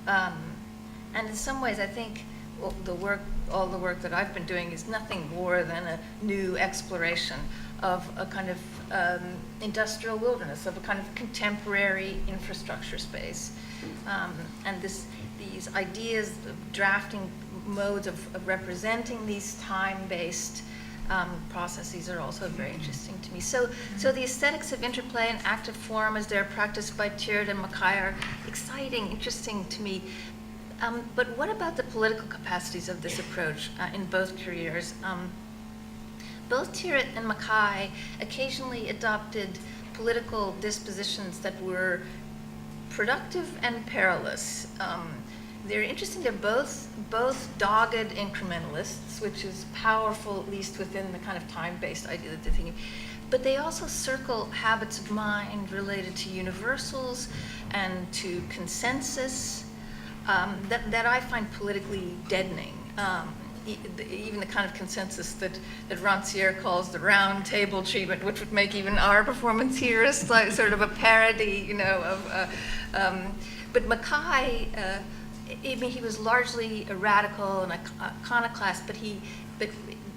and in some ways I think all the work that I've been doing is nothing more than a new exploration of a kind of industrial wilderness, of a kind of contemporary infrastructure space. And these ideas of drafting modes of representing these time-based processes are also very interesting to me. So the aesthetics of interplay and active form as they're practiced by Tyrwhitt and Mackay are exciting, interesting to me. But what about the political capacities of this approach in both careers? Both Tyrwhitt and Mackay occasionally adopted political dispositions that were productive and perilous. They're interesting. They're both dogged incrementalists, which is powerful, at least within the kind of time-based idea that they're thinking. But they also circle habits of mind related to universals and to consensus that I find politically deadening. Even the kind of consensus that Rancière calls the round table treatment, which would make even our performance here is like sort of a parody, of. But Mackay, he was largely a radical and iconoclast, but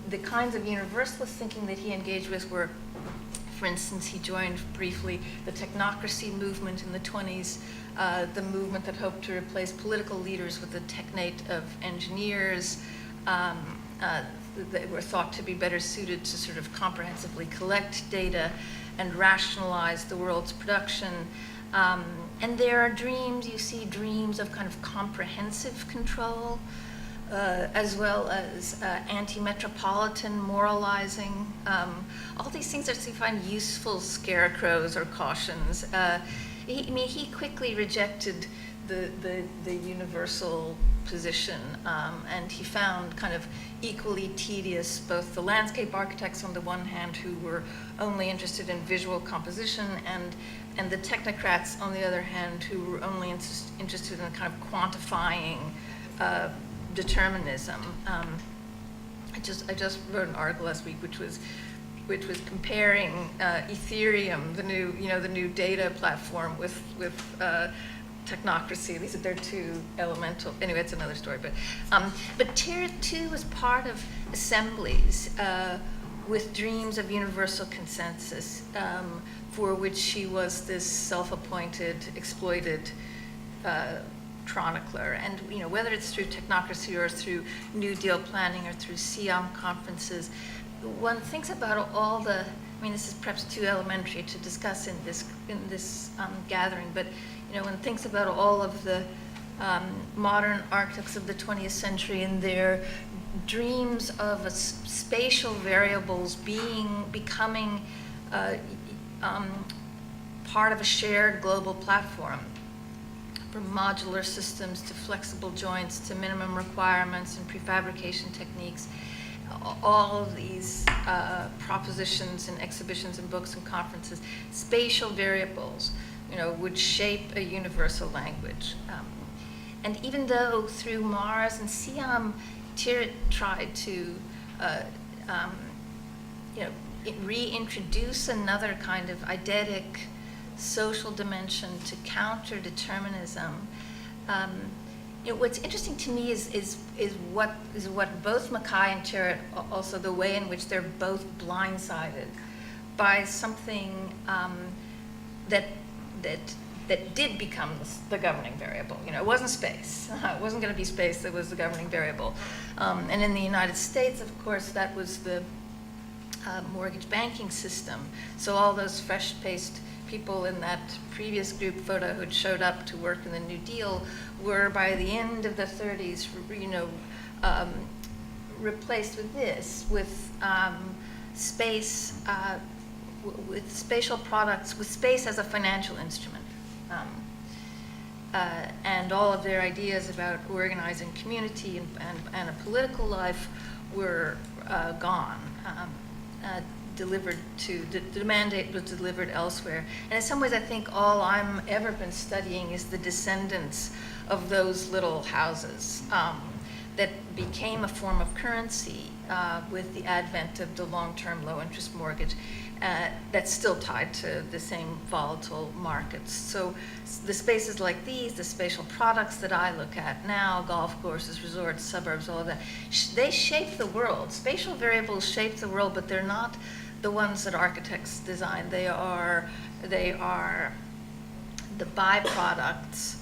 the kinds of universalist thinking that he engaged with were, for instance, he joined briefly the technocracy movement in the 20s, the movement that hoped to replace political leaders with the technate of engineers. That were thought to be better suited to sort of comprehensively collect data and rationalize the world's production. And there are dreams, you see dreams of kind of comprehensive control, as well as anti-metropolitan moralizing. All these things that you find useful scarecrows or cautions. He quickly rejected the universal position, and he found kind of equally tedious both the landscape architects on the one hand, who were only interested in visual composition, and the technocrats on the other hand, who were only interested in kind of quantifying determinism. I just wrote an article last week which was comparing Ethereum, the new data platform, with technocracy. They're two elemental. Anyway, it's another story. But Tyrwhitt too was part of assemblies with dreams of universal consensus, for which she was this self-appointed, exploited chronicler. And whether it's through technocracy or through New Deal planning or through CIAM conferences, one thinks about all the. This is perhaps too elementary to discuss in this gathering, but one thinks about all of the modern architects of the 20th century and their dreams of spatial variables becoming part of a shared global platform, from modular systems to flexible joints to minimum requirements and prefabrication techniques. All of these propositions and exhibitions and books and conferences, spatial variables, would shape a universal language. And even though through Mars and CIAM, Tyrwhitt tried to reintroduce another kind of eidetic social dimension to counter determinism, what's interesting to me is what both Mackay and Tyrwhitt, also the way in which they're both blindsided by something that did become the governing variable. You know, it wasn't space. It wasn't going to be space that was the governing variable. And in the United States, of course, that was the mortgage banking system. So all those fresh-faced people in that previous group photo who'd showed up to work in the New Deal were, by the end of the 30s, you know, replaced with this, with space, with spatial products, with space as a financial instrument. And all of their ideas about organizing community and a political life were gone. Delivered to, the mandate was delivered elsewhere. And in some ways, I think all I'm ever been studying is the descendants of those little houses that became a form of currency with the advent of the long-term low-interest mortgage that's still tied to the same volatile markets. So the spaces like these, the spatial products that I look at now, golf courses, resorts, suburbs, all of that, they shape the world. Spatial variables shape the world, but they're not the ones that architects design. They are the byproducts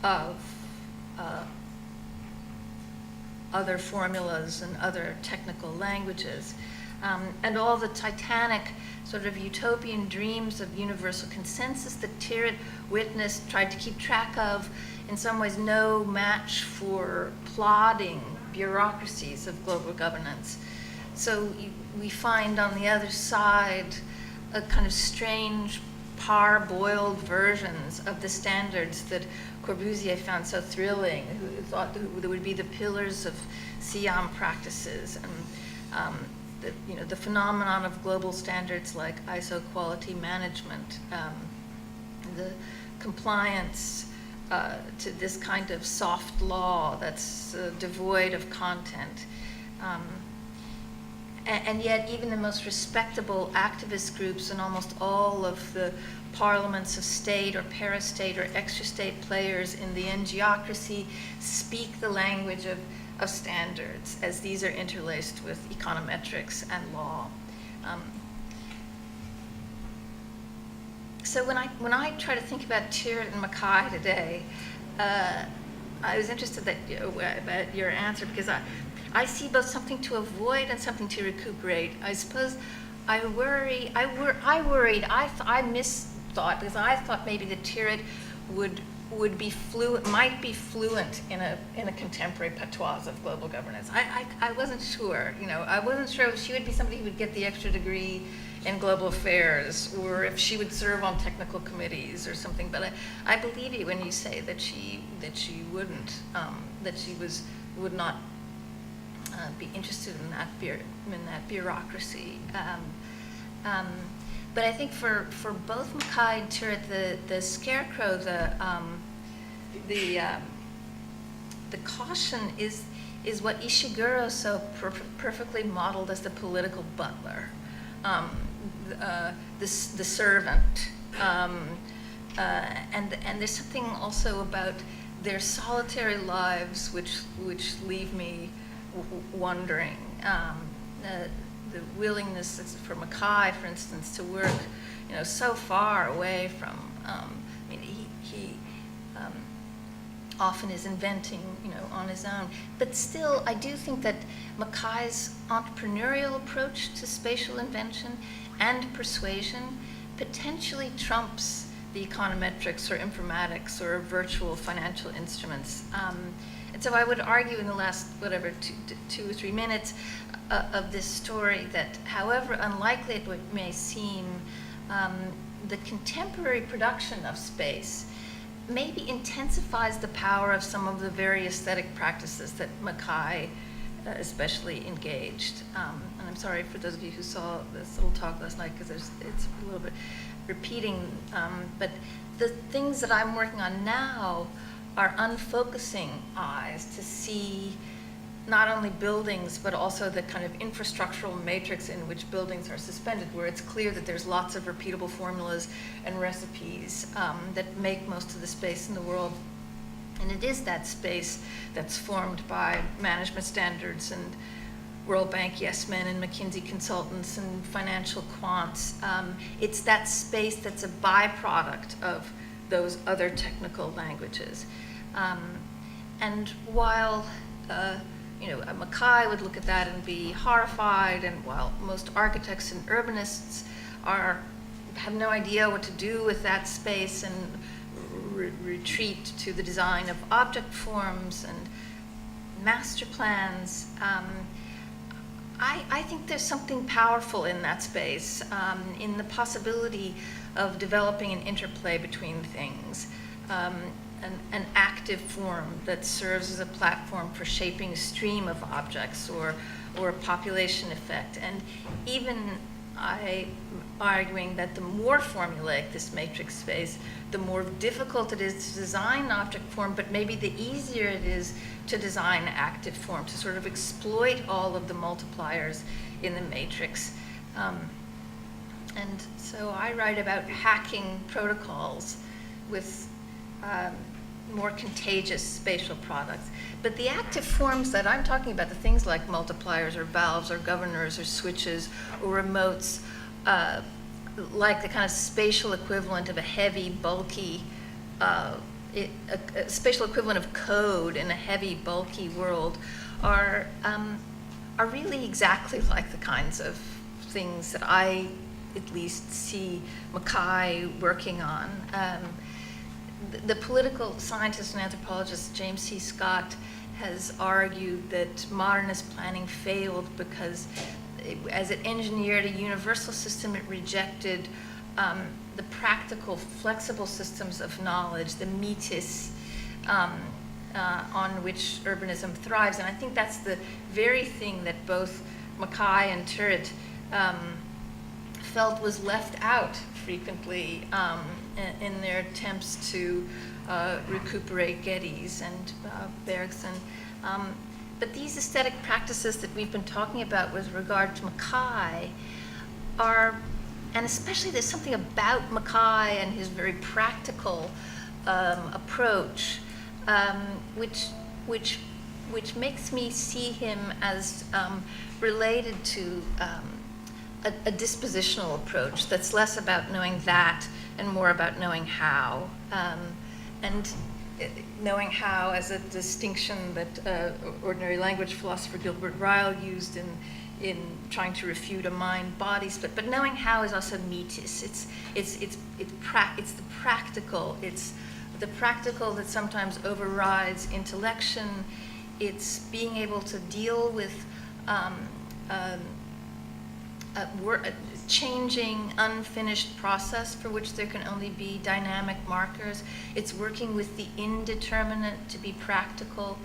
of other formulas and other technical languages. And all the titanic sort of utopian dreams of universal consensus that Tyrwhitt witnessed, tried to keep track of, in some ways no match for plodding bureaucracies of global governance. So we find on the other side a kind of strange parboiled versions of the standards that Corbusier found so thrilling, who thought there would be the pillars of CIAM practices, and the phenomenon of global standards like ISO quality management, the compliance to this kind of soft law that's devoid of content. And yet even the most respectable activist groups and almost all of the parliaments of state or parastate or extra-state players in the NGocracy speak the language of standards, as these are interlaced with econometrics and law. So when I try to think about Tyrwhitt and Mackay today, I was interested about your answer, because I see both something to avoid and something to recuperate. I suppose I misthought, because I thought maybe that Tyrwhitt might be fluent in a contemporary patois of global governance. I wasn't sure, I wasn't sure if she would be somebody who would get the extra degree in global affairs, or if she would serve on technical committees or something. But I believe you when you say that she wouldn't, that she would not be interested in that bureaucracy. But I think for both Mackay and Tyrwhitt, the scarecrow, the caution is what Ishiguro so perfectly modeled as the political butler, the servant, and there's something also about their solitary lives which leave me wondering. The willingness for Mackay, for instance, to work, so far away from. He often is inventing, on his own. But still, I do think that Mackay's entrepreneurial approach to spatial invention and persuasion potentially trumps the econometrics or informatics or virtual financial instruments. And so I would argue in the last, two or 3 minutes of this story that however unlikely it may seem, the contemporary production of space maybe intensifies the power of some of the very aesthetic practices that Mackay especially engaged. And I'm sorry for those of you who saw this little talk last night, because it's a little bit repeating, but the things that I'm working on now are unfocusing eyes to see not only buildings, but also the kind of infrastructural matrix in which buildings are suspended, where it's clear that there's lots of repeatable formulas and recipes that make most of the space in the world. And it is that space that's formed by management standards and World Bank yes men and McKinsey consultants and financial quants. It's that space that's a byproduct of those other technical languages. And while Mackay would look at that and be horrified, and while most architects and urbanists have no idea what to do with that space and retreat to the design of object forms and master plans, I think there's something powerful in that space, in the possibility of developing an interplay between things, an active form that serves as a platform for shaping a stream of objects or a population effect. And even I'm arguing that the more formulaic this matrix space, the more difficult it is to design object form, but maybe the easier it is to design active form, to sort of exploit all of the multipliers in the matrix. And so I write about hacking protocols with more contagious spatial products. But the active forms that I'm talking about, the things like multipliers or valves or governors or switches or remotes, like the kind of spatial equivalent of a heavy, bulky, a spatial equivalent of code in a heavy, bulky world, are really exactly like the kinds of things that I at least see Mackay working on. The political scientist and anthropologist James C. Scott has argued that modernist planning failed because as it engineered a universal system, it rejected the practical, flexible systems of knowledge, the metis, on which urbanism thrives. And I think that's the very thing that both Mackay and Irit felt was left out frequently in their attempts to recuperate Geddes and Bergson. But these aesthetic practices that we've been talking about with regard to Mackay are, and especially there's something about Mackay and his very practical approach, which makes me see him as related to a dispositional approach that's less about knowing that and more about knowing how. And knowing how as a distinction that ordinary language philosopher Gilbert Ryle used in trying to refute a mind-body split. But knowing how is also metis. It's the practical. It's the practical that sometimes overrides intellection. It's being able to deal with a changing, unfinished process for which there can only be dynamic markers. It's working with the indeterminate to be practical.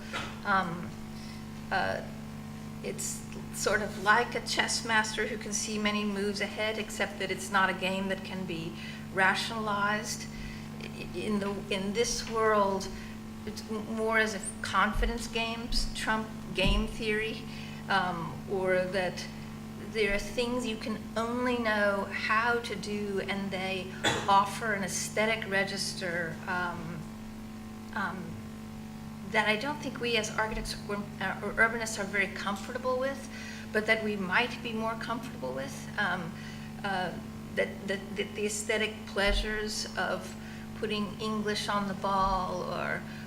It's sort of like a chess master who can see many moves ahead, except that it's not a game that can be rationalized. In this world, it's more as if confidence games trump game theory, or that there are things you can only know how to do, and they offer an aesthetic register that I don't think we as architects or urbanists are very comfortable with, but that we might be more comfortable with. That the aesthetic pleasures of putting English on the ball,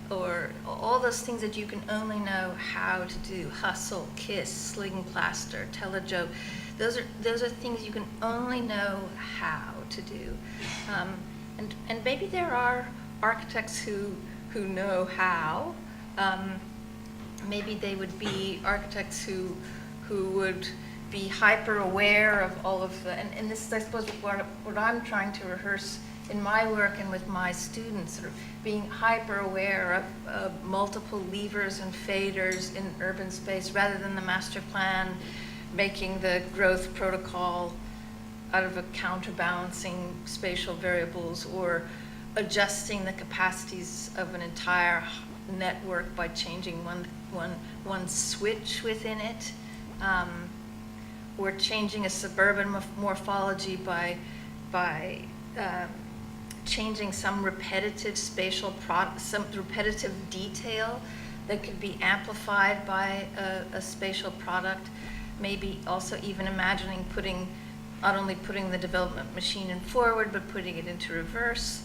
or all those things that you can only know how to do, hustle, kiss, sling plaster, tell a joke. Those are things you can only know how to do. And maybe there are architects who know how. Maybe they would be architects who would be hyper aware of all of the, and this is, I suppose, what I'm trying to rehearse in my work and with my students, sort of being hyper aware of multiple levers and faders in urban space, rather than the master plan making the growth protocol out of a counterbalancing spatial variables, or adjusting the capacities of an entire network by changing one switch within it, or changing a suburban morphology by changing some repetitive spatial some repetitive detail that could be amplified by a spatial product. maybe also even imagining not only putting the development machine in forward, but putting it into reverse.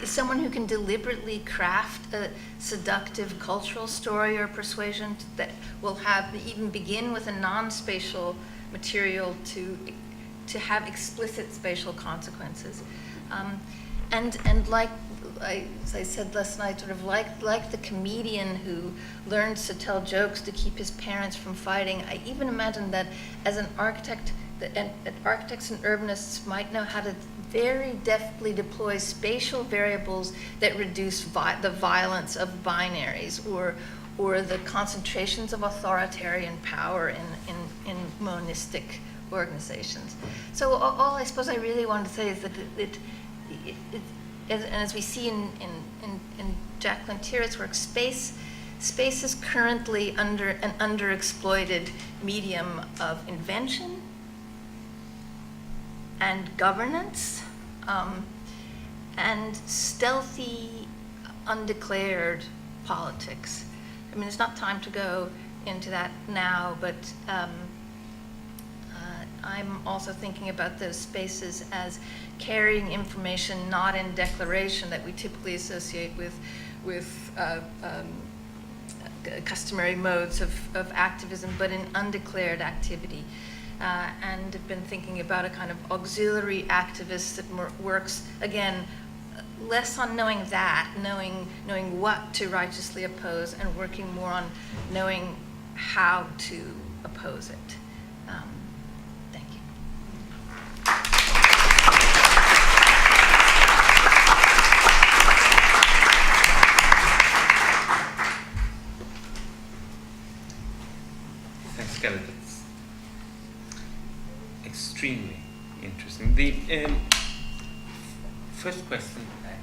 Someone who can deliberately craft a seductive cultural story or persuasion that will even begin with a non-spatial material to have explicit spatial consequences. And like as I said last night, sort of like the comedian who learns to tell jokes to keep his parents from fighting, I even imagine that as an architect, architects and urbanists might know how to very deftly deploy spatial variables that reduce the violence of binaries or the concentrations of authoritarian power in monistic organizations. So all I suppose I really want to say is that as we see in Jaqueline Tyrwhitt's work, space is currently an underexploited medium of invention and governance, and stealthy, undeclared politics. I mean, it's not time to go into that now, but I'm also thinking about those spaces as carrying information not in declaration that we typically associate with customary modes of activism, but in undeclared activity. And have been thinking about a kind of auxiliary activist that works, again, less on knowing what to righteously oppose and working more on knowing how to oppose it. Thank you. Thanks, Keller. That's extremely interesting. The first question I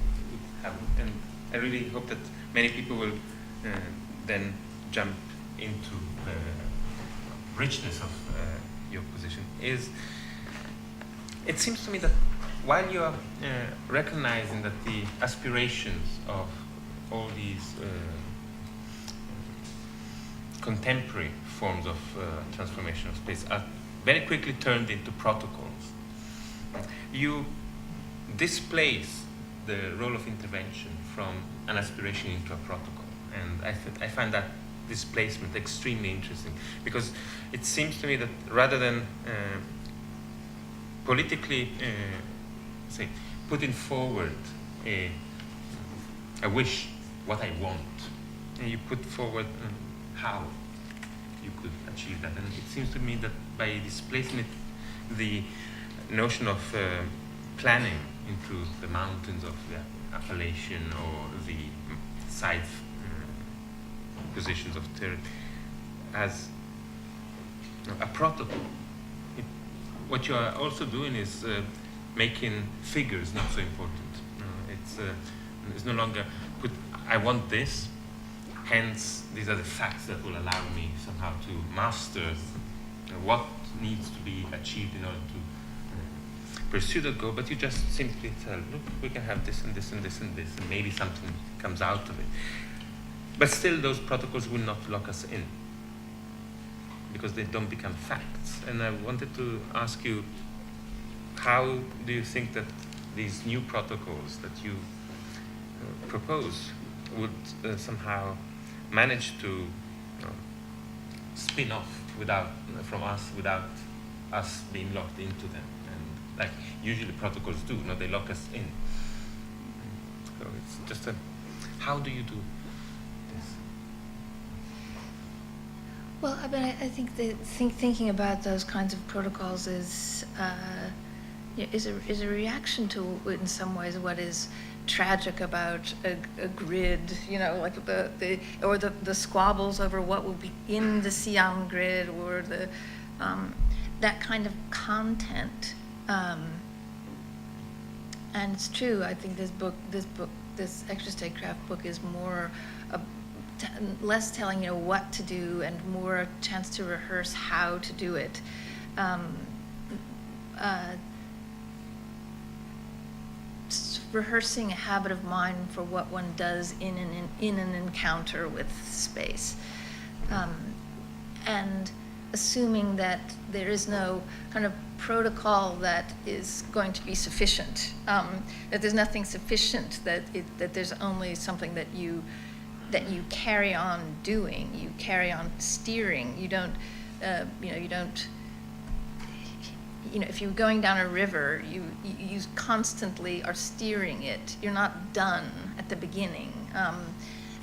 would have, and I really hope that many people will then jump into the richness of your position, is it seems to me that while you are recognizing that the aspirations of all these contemporary forms of transformation of space are very quickly turned into protocols, you displace the role of intervention from an aspiration into a protocol. And I find that displacement extremely interesting, because it seems to me that rather than politically say putting forward a wish, what I want, and you put forward how you could achieve that. And it seems to me that by displacing it, the notion of planning into the mountains of the Appalachian or the side positions of territory as a protocol. What you are also doing is making figures not so important. It's no longer I want this, hence these are the facts that will allow me somehow to master what needs to be achieved in order to pursue the goal, but you just simply tell, look, we can have this and this and this and this, and maybe something comes out of it. But still, those protocols will not lock us in, because they don't become facts. And I wanted to ask you, how do you think that these new protocols that you propose would somehow manage to spin off from us without us being locked into them? And like usually protocols do, they lock us in. So it's just how do you do this? Well, I mean, I think thinking about those kinds of protocols is a reaction to, in some ways, what is tragic about a grid, like the squabbles over what will be in the CIAM grid, or the that kind of content. And it's true. I think this extra statecraft book is more less telling what to do and more a chance to rehearse how to do it. rehearsing a habit of mind for what one does in an encounter with space. And assuming that there is no kind of protocol that is going to be sufficient, that there's nothing sufficient, that there's only something that you carry on doing, you carry on steering. You don't, if you're going down a river, you constantly are steering it. You're not done at the beginning.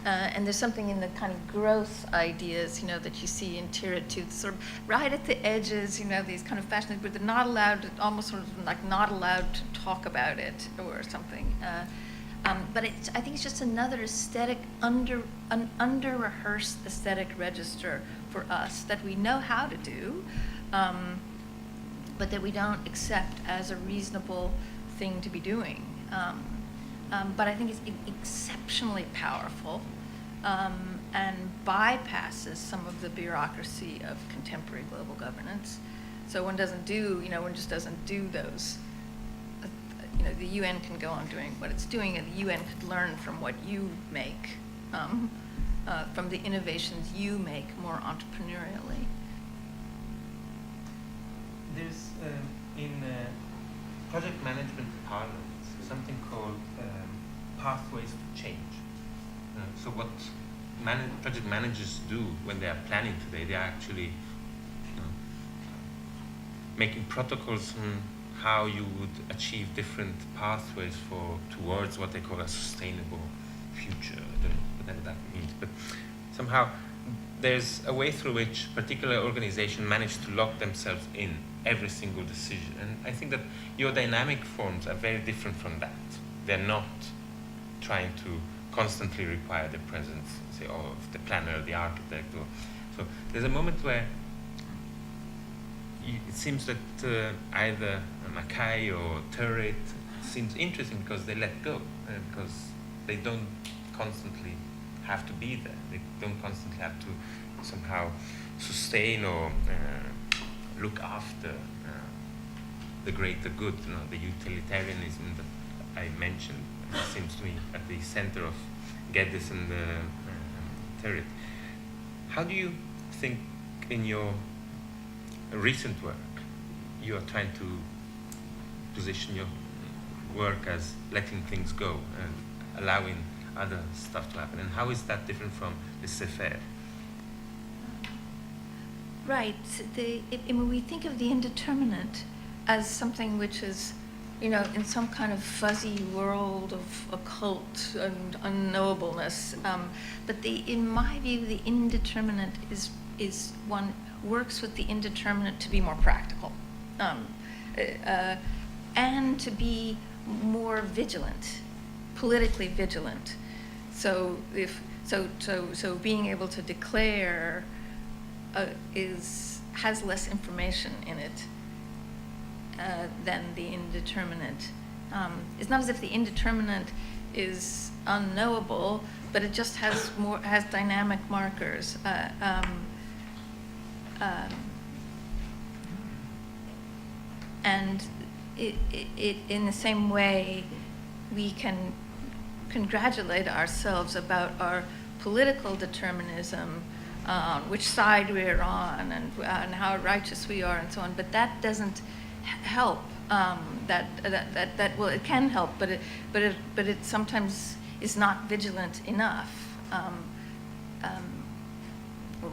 And there's something in the kind of growth ideas, that you see in Irit too, sort of right at the edges, these kind of fascinating, but they're not allowed, almost sort of like not allowed to talk about it or something. But I think it's just another aesthetic, an under-rehearsed aesthetic register for us that we know how to do, but that we don't accept as a reasonable thing to be doing. But I think it's exceptionally powerful and bypasses some of the bureaucracy of contemporary global governance. So one doesn't do, one just doesn't do those. The UN can go on doing what it's doing, and the UN could learn from what you make, from the innovations you make more entrepreneurially. There's in project management parlance something called pathways to change. So what project managers do when they are planning today, they are actually making protocols on how you would achieve different pathways towards what they call a sustainable future. I don't know whatever that means, but somehow there's a way through which particular organizations manage to lock themselves in every single decision. And I think that your dynamic forms are very different from that. They're not trying to constantly require the presence, say, of the planner, the architect. So there's a moment where it seems that either Mackay or Tyrwhitt seems interesting because they let go, because they don't constantly have to be there. They don't constantly have to somehow sustain or look after the greater good. The utilitarianism that I mentioned seems to me at the center of Geddes and Tyrwhitt. How do you think in your recent work you are trying to position your work as letting things go and allowing other stuff to happen, and how is that different from the Sefer? Right. When we think of the indeterminate as something which is, in some kind of fuzzy world of occult and unknowableness, but in my view, the indeterminate is one works with the indeterminate to be more practical, and to be more vigilant, politically vigilant. So so being able to declare has less information in it than the indeterminate. It's not as if the indeterminate is unknowable, but it just has dynamic markers. And it in the same way, we can congratulate ourselves about our political determinism, which side we're on, and how righteous we are, and so on. But that doesn't help. Well, it can help, but it sometimes is not vigilant enough.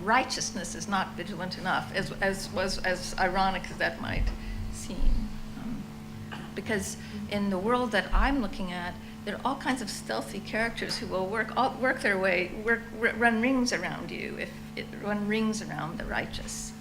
Righteousness is not vigilant enough, as ironic as that might seem, because in the world that I'm looking at, there are all kinds of stealthy characters who will work their way, run rings around you, run rings around the righteous.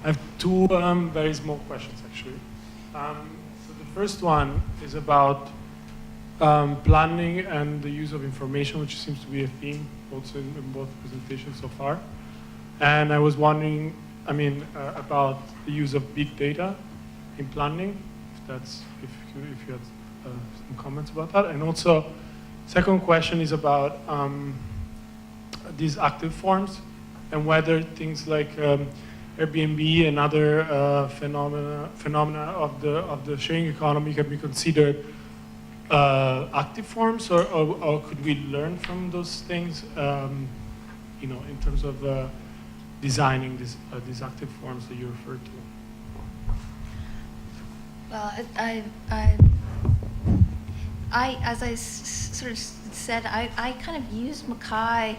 I have two very small questions, actually. So the first one is about planning and the use of information, which seems to be a theme also in both presentations so far. And I was wondering, about the use of big data in planning, if you had some comments about that. And also, second question is about these active forms and whether things like Airbnb and other phenomena of the sharing economy can be considered active forms, or could we learn from those things, in terms of designing these active forms that you referred to? Well, as I sort of said, I kind of used Mackay,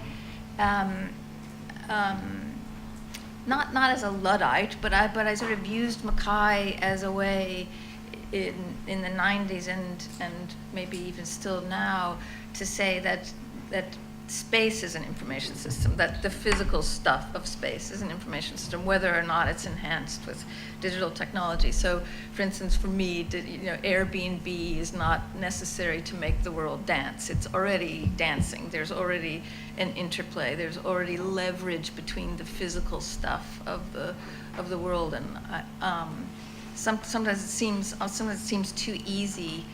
not as a Luddite, but I sort of used Mackay as a way in the 90s and maybe even still now to say that space is an information system, that the physical stuff of space is an information system, whether or not it's enhanced with digital technology. So, for instance, for me, Airbnb is not necessary to make the world dance. It's already dancing. There's already an interplay. There's already leverage between the physical stuff of the world. And sometimes it seems too easy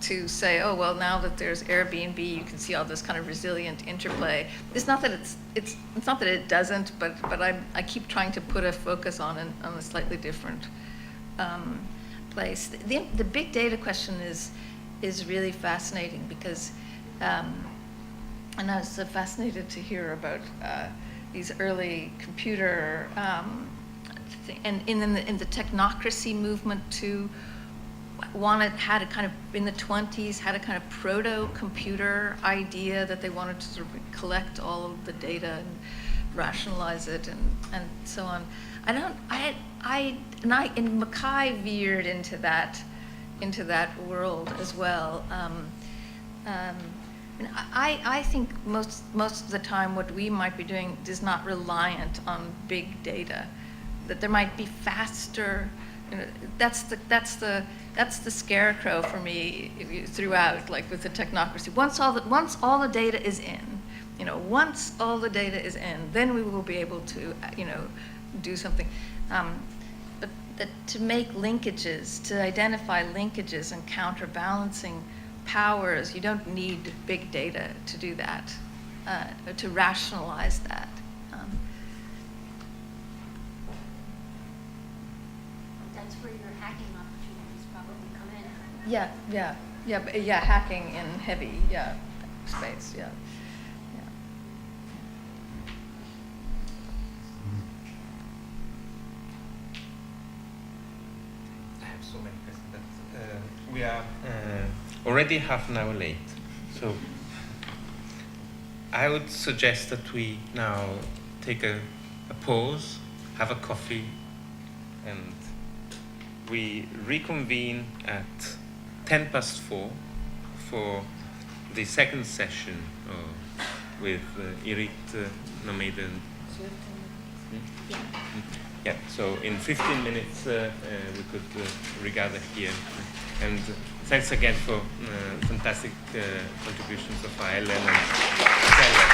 to say, oh, well, now that there's Airbnb, you can see all this kind of resilient interplay. It's not that it's not that it doesn't, but I keep trying to put a focus on a slightly different place. The big data question is really fascinating because, and I was so fascinated to hear about these early computer and in the technocracy movement too. Had a kind of, in the 20s, had a kind of proto-computer idea that they wanted to sort of collect all of the data and rationalize it and so on. And Mackay veered into that world as well. And I think most of the time what we might be doing is not reliant on big data, that there might be faster. That's the scarecrow for me throughout, like with the technocracy. Once all the data is in, then we will be able to, do something. But to make linkages, to identify linkages and counterbalancing powers, you don't need big data to do that, to rationalize that. That's where your hacking opportunities probably come in. Yeah, hacking in heavy, space, yeah. I have so many questions, but we are already half an hour late. So I would suggest that we now take a pause, have a coffee, and we reconvene at 4:10 for the second session with Irit, Nomeda. Yeah, so in 15 minutes we could regather here. And thanks again for fantastic contributions of Ellen and Keller.